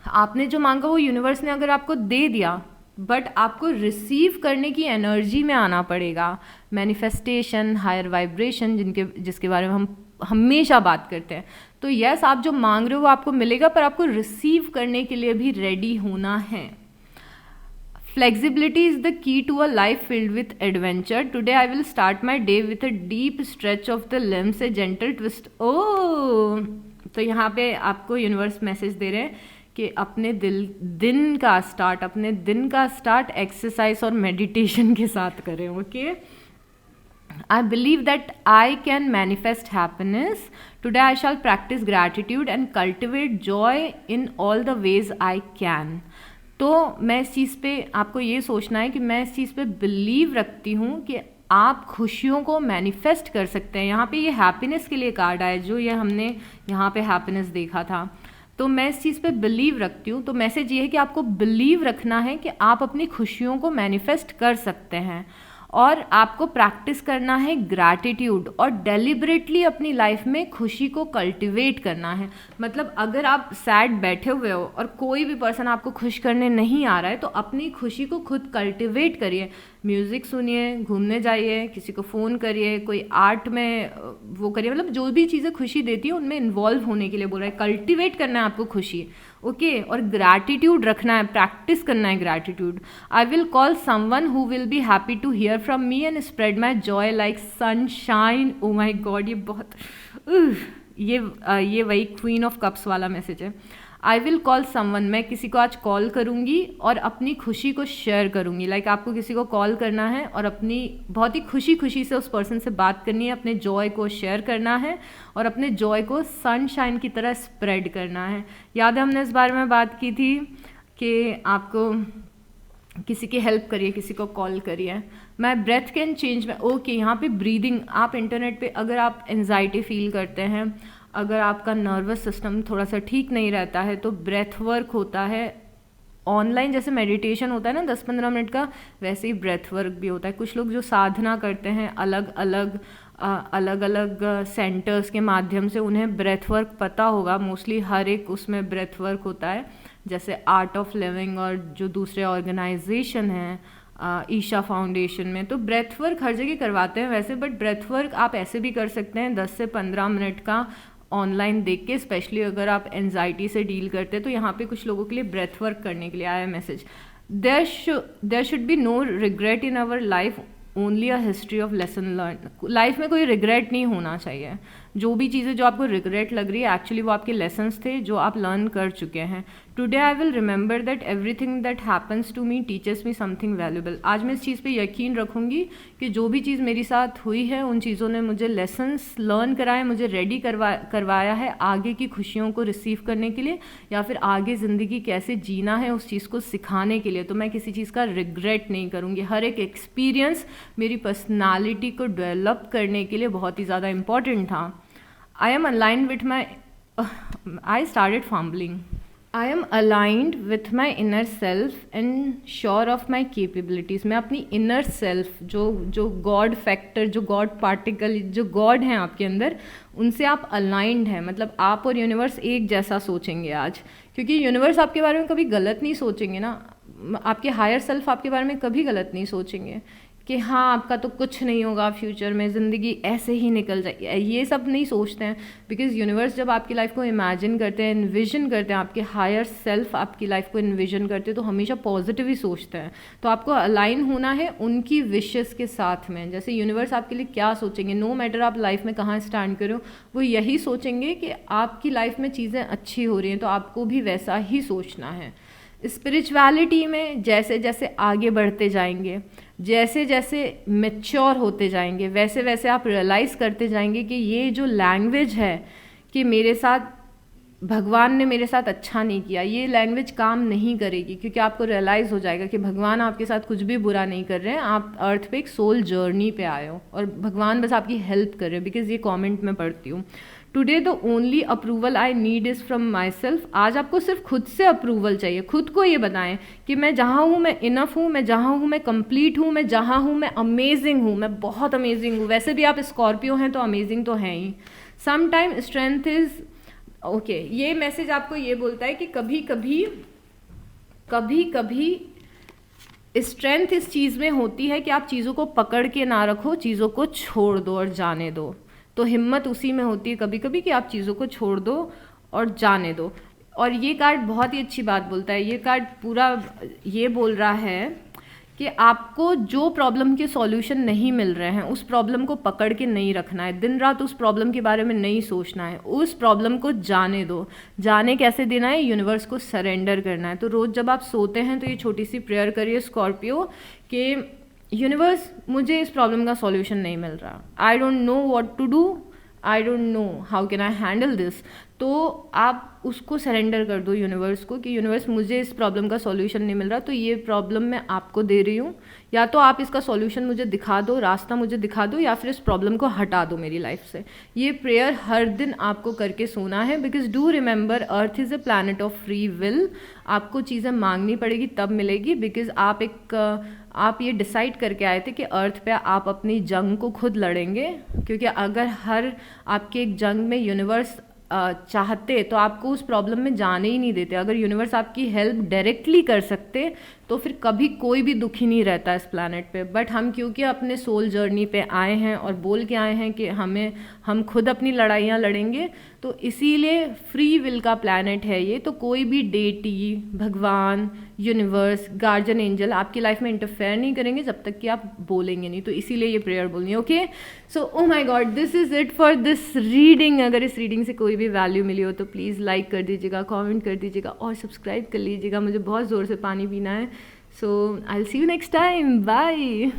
आपने जो मांगा वो यूनिवर्स ने अगर आपको दे दिया, बट आपको रिसीव करने की एनर्जी में आना पड़ेगा। मैनिफेस्टेशन, हायर वाइब्रेशन, जिसके बारे में हम हमेशा बात करते हैं। तो यस, आप जो मांग रहे हो वो आपको मिलेगा, पर आपको रिसीव करने के लिए भी रेडी होना है। Flexibility is the key to a life filled with adventure. Today I will start my day with a deep stretch of the limbs, a gentle twist. Oh, तो यहाँ पे आपको यूनिवर्स मैसेज दे रहे हैं कि अपने दिन का स्टार्ट एक्सरसाइज और मेडिटेशन के साथ करें। Okay, I believe that I can manifest happiness. Today I shall practice gratitude and cultivate joy in all the ways I can. तो मैं इस चीज़ पे, आपको ये सोचना है कि मैं इस चीज़ पे बिलीव रखती हूँ कि आप खुशियों को मैनिफेस्ट कर सकते हैं। यहाँ पे ये हैप्पीनेस के लिए कार्ड आया, जो ये हमने यहाँ पे हैप्पीनेस देखा था, तो मैं इस चीज़ पे बिलीव रखती हूँ। तो मैसेज ये है कि आपको बिलीव रखना है कि आप अपनी खुशियों को मैनिफेस्ट कर सकते हैं, और आपको प्रैक्टिस करना है ग्रैटिट्यूड, और डेलिबरेटली अपनी लाइफ में खुशी को कल्टिवेट करना है। मतलब अगर आप सैड बैठे हुए हो और कोई भी पर्सन आपको खुश करने नहीं आ रहा है, तो अपनी खुशी को खुद कल्टिवेट करिए। म्यूज़िक सुनिए, घूमने जाइए, किसी को फ़ोन करिए, कोई आर्ट में वो करिए, मतलब जो भी चीज़ें खुशी देती है उनमें इन्वॉल्व होने के लिए बोल रहा है। कल्टिवेट करना है आपको खुशी, ओके, और ग्रैटिट्यूड रखना है, प्रैक्टिस करना है gratitude. I will call someone who will be happy to hear from me and spread my joy like sunshine. Oh my God, ये बहुत ये वही क्वीन ऑफ कप्स वाला मैसेज है। आई विल कॉल समवन, मैं किसी को आज कॉल करूँगी और अपनी खुशी को शेयर करूँगी। लाइक आपको किसी को कॉल करना है और अपनी बहुत ही खुशी से उस पर्सन से बात करनी है, अपने जॉय को शेयर करना है और अपने जॉय को सनशाइन की तरह स्प्रेड करना है। याद है हमने इस बारे में बात की थी कि आपको किसी की हेल्प करिए, किसी को कॉल करिए। मैं ब्रेथ कैन चेंज में, ओके, यहाँ पे ब्रीदिंग, आप इंटरनेट पे अगर आप एंजाइटी फील करते हैं, अगर आपका नर्वस सिस्टम थोड़ा सा ठीक नहीं रहता है, तो ब्रेथ वर्क होता है ऑनलाइन, जैसे मेडिटेशन होता है ना 10-15 मिनट का, वैसे ही ब्रेथ वर्क भी होता है। कुछ लोग जो साधना करते हैं अलग अलग अलग अलग सेंटर्स के माध्यम से उन्हें ब्रेथ वर्क पता होगा। मोस्टली हर एक उसमें ब्रेथ वर्क होता है, जैसे आर्ट ऑफ लिविंग और जो दूसरे ऑर्गेनाइजेशन हैं ईशा फाउंडेशन में, तो ब्रेथ वर्क हर जगह करवाते हैं वैसे, बट ब्रेथ वर्क आप ऐसे भी कर सकते हैं 10 से 15 मिनट का ऑनलाइन देख के, स्पेशली अगर आप एनजाइटी से डील करते हैं। तो यहाँ पे कुछ लोगों के लिए ब्रेथ वर्क करने के लिए आया message. There should be no regret in our life, only a history of lesson learn. Life में कोई रिग्रेट नहीं होना चाहिए। जो भी चीज़ें जो आपको रिग्रेट लग रही है एक्चुअली वो आपके लेसन्स थे जो आप लर्न कर चुके हैं। Today I will remember that everything that happens to me teaches me something valuable. आज मैं इस चीज़ पे यकीन रखूँगी कि जो भी चीज़ मेरी साथ हुई है उन चीज़ों ने मुझे लेसन्स लर्न कराए, मुझे रेडी करवाया है आगे की खुशियों को रिसीव करने के लिए, या फिर आगे ज़िंदगी कैसे जीना है उस चीज़ को सिखाने के लिए। तो मैं किसी चीज़ का रिग्रेट नहीं करूँगी। हर एक एक्सपीरियंस मेरी पर्सनालिटी को डेवलप करने के लिए बहुत ही ज़्यादा इम्पॉर्टेंट था। I am aligned with my I started fumbling. I am aligned with my inner self and sure of my capabilities. मैं अपनी inner self जो गॉड फैक्टर, जो गॉड पार्टिकल, जो गॉड हैं आपके अंदर, उनसे आप अलाइंड हैं। मतलब आप और यूनिवर्स एक जैसा सोचेंगे आज, क्योंकि यूनिवर्स आपके बारे में कभी गलत नहीं सोचेंगे ना। आपके हायर सेल्फ आपके बारे में कभी गलत नहीं सोचेंगे कि हाँ आपका तो कुछ नहीं होगा फ्यूचर में, ज़िंदगी ऐसे ही निकल जाएगी, ये सब नहीं सोचते हैं। बिकॉज यूनिवर्स जब आपकी लाइफ को इमेजिन करते हैं, इन्विजन करते हैं, आपके हायर सेल्फ आपकी लाइफ को इन्विजन करते हैं, तो हमेशा पॉजिटिव ही सोचते हैं। तो आपको अलाइन होना है उनकी विशेस के साथ में। जैसे यूनिवर्स आपके लिए क्या सोचेंगे, नो मैटर आप लाइफ में कहाँ स्टैंड करो, वो यही सोचेंगे कि आपकी लाइफ में चीज़ें अच्छी हो रही हैं, तो आपको भी वैसा ही सोचना है। स्पिरिचुअलिटी में जैसे जैसे आगे बढ़ते जाएंगे, जैसे जैसे मैच्योर होते जाएंगे, वैसे वैसे आप रियलाइज़ करते जाएंगे कि ये जो लैंग्वेज है कि मेरे साथ भगवान ने मेरे साथ अच्छा नहीं किया, ये लैंग्वेज काम नहीं करेगी। क्योंकि आपको रियलाइज़ हो जाएगा कि भगवान आपके साथ कुछ भी बुरा नहीं कर रहे हैं, आप अर्थ पे एक सोल जर्नी पे आए हो और भगवान बस आपकी हेल्प कर रहे हैं। बिकॉज ये कमेंट मैं पढ़ती हूँ, today the only approval I need is from my self. आज आपको सिर्फ खुद से अप्रूवल चाहिए। खुद को ये बताएं कि मैं जहाँ हूँ मैं इनफ हूँ, मैं जहाँ हूँ मैं कंप्लीट हूँ, मैं जहाँ हूँ मैं अमेजिंग हूँ, मैं बहुत अमेजिंग हूँ। वैसे भी आप स्कॉर्पियो हैं तो अमेजिंग तो हैं ही। Some time strength is okay. ये मैसेज आपको ये बोलता है कि कभी कभी स्ट्रेंथ इस चीज़ में होती है कि आप चीज़ों को पकड़ के ना रखो, चीज़ों को छोड़ दो और जाने दो। तो हिम्मत उसी में होती है कभी कभी कि आप चीज़ों को छोड़ दो और जाने दो। और ये कार्ड बहुत ही अच्छी बात बोलता है। ये कार्ड पूरा ये बोल रहा है कि आपको जो प्रॉब्लम के सॉल्यूशन नहीं मिल रहे हैं उस प्रॉब्लम को पकड़ के नहीं रखना है, दिन रात उस प्रॉब्लम के बारे में नहीं सोचना है, उस प्रॉब्लम को जाने दो। जाने कैसे देना है, यूनिवर्स को सरेंडर करना है। तो रोज़ जब आप सोते हैं तो ये छोटी सी प्रेयर करिए स्कॉर्पियो कि यूनिवर्स मुझे इस प्रॉब्लम का सॉल्यूशन नहीं मिल रहा, I don't know what to do, I don't know how can I handle this. तो आप उसको सरेंडर कर दो यूनिवर्स को कि यूनिवर्स मुझे इस प्रॉब्लम का सॉल्यूशन नहीं मिल रहा, तो ये प्रॉब्लम मैं आपको दे रही हूँ, या तो आप इसका सॉल्यूशन मुझे दिखा दो, रास्ता मुझे दिखा दो, या फिर इस प्रॉब्लम को हटा दो मेरी लाइफ से। ये प्रेयर हर दिन आपको करके सोना है। Because do remember earth is a planet of free will. आपको चीज़ें मांगनी पड़ेगी तब मिलेगी। बिकॉज आप ये डिसाइड करके आए थे कि अर्थ पे आप अपनी जंग को खुद लड़ेंगे। क्योंकि अगर हर आपके एक जंग में यूनिवर्स चाहते तो आपको उस प्रॉब्लम में जाने ही नहीं देते। अगर यूनिवर्स आपकी हेल्प डायरेक्टली कर सकते तो फिर कभी कोई भी दुखी नहीं रहता इस प्लैनेट पे। बट हम क्योंकि अपने सोल जर्नी पे आए हैं और बोल के आए हैं कि हम खुद अपनी लड़ाइयाँ लड़ेंगे, तो इसीलिए फ्री विल का प्लैनेट है ये। तो कोई भी डेटी, भगवान, यूनिवर्स, गार्जियन एंजल आपकी लाइफ में इंटरफेयर नहीं करेंगे जब तक कि आप बोलेंगे नहीं। तो इसीलिए ये प्रेयर बोलनी है। Okay, so O my God, this is it for this reading. अगर इस रीडिंग से कोई भी वैल्यू मिली हो तो प्लीज़ लाइक कर दीजिएगा, कमेंट कर दीजिएगा और सब्सक्राइब कर लीजिएगा। मुझे बहुत ज़ोर से पानी पीना है। So I will see you next time, bye.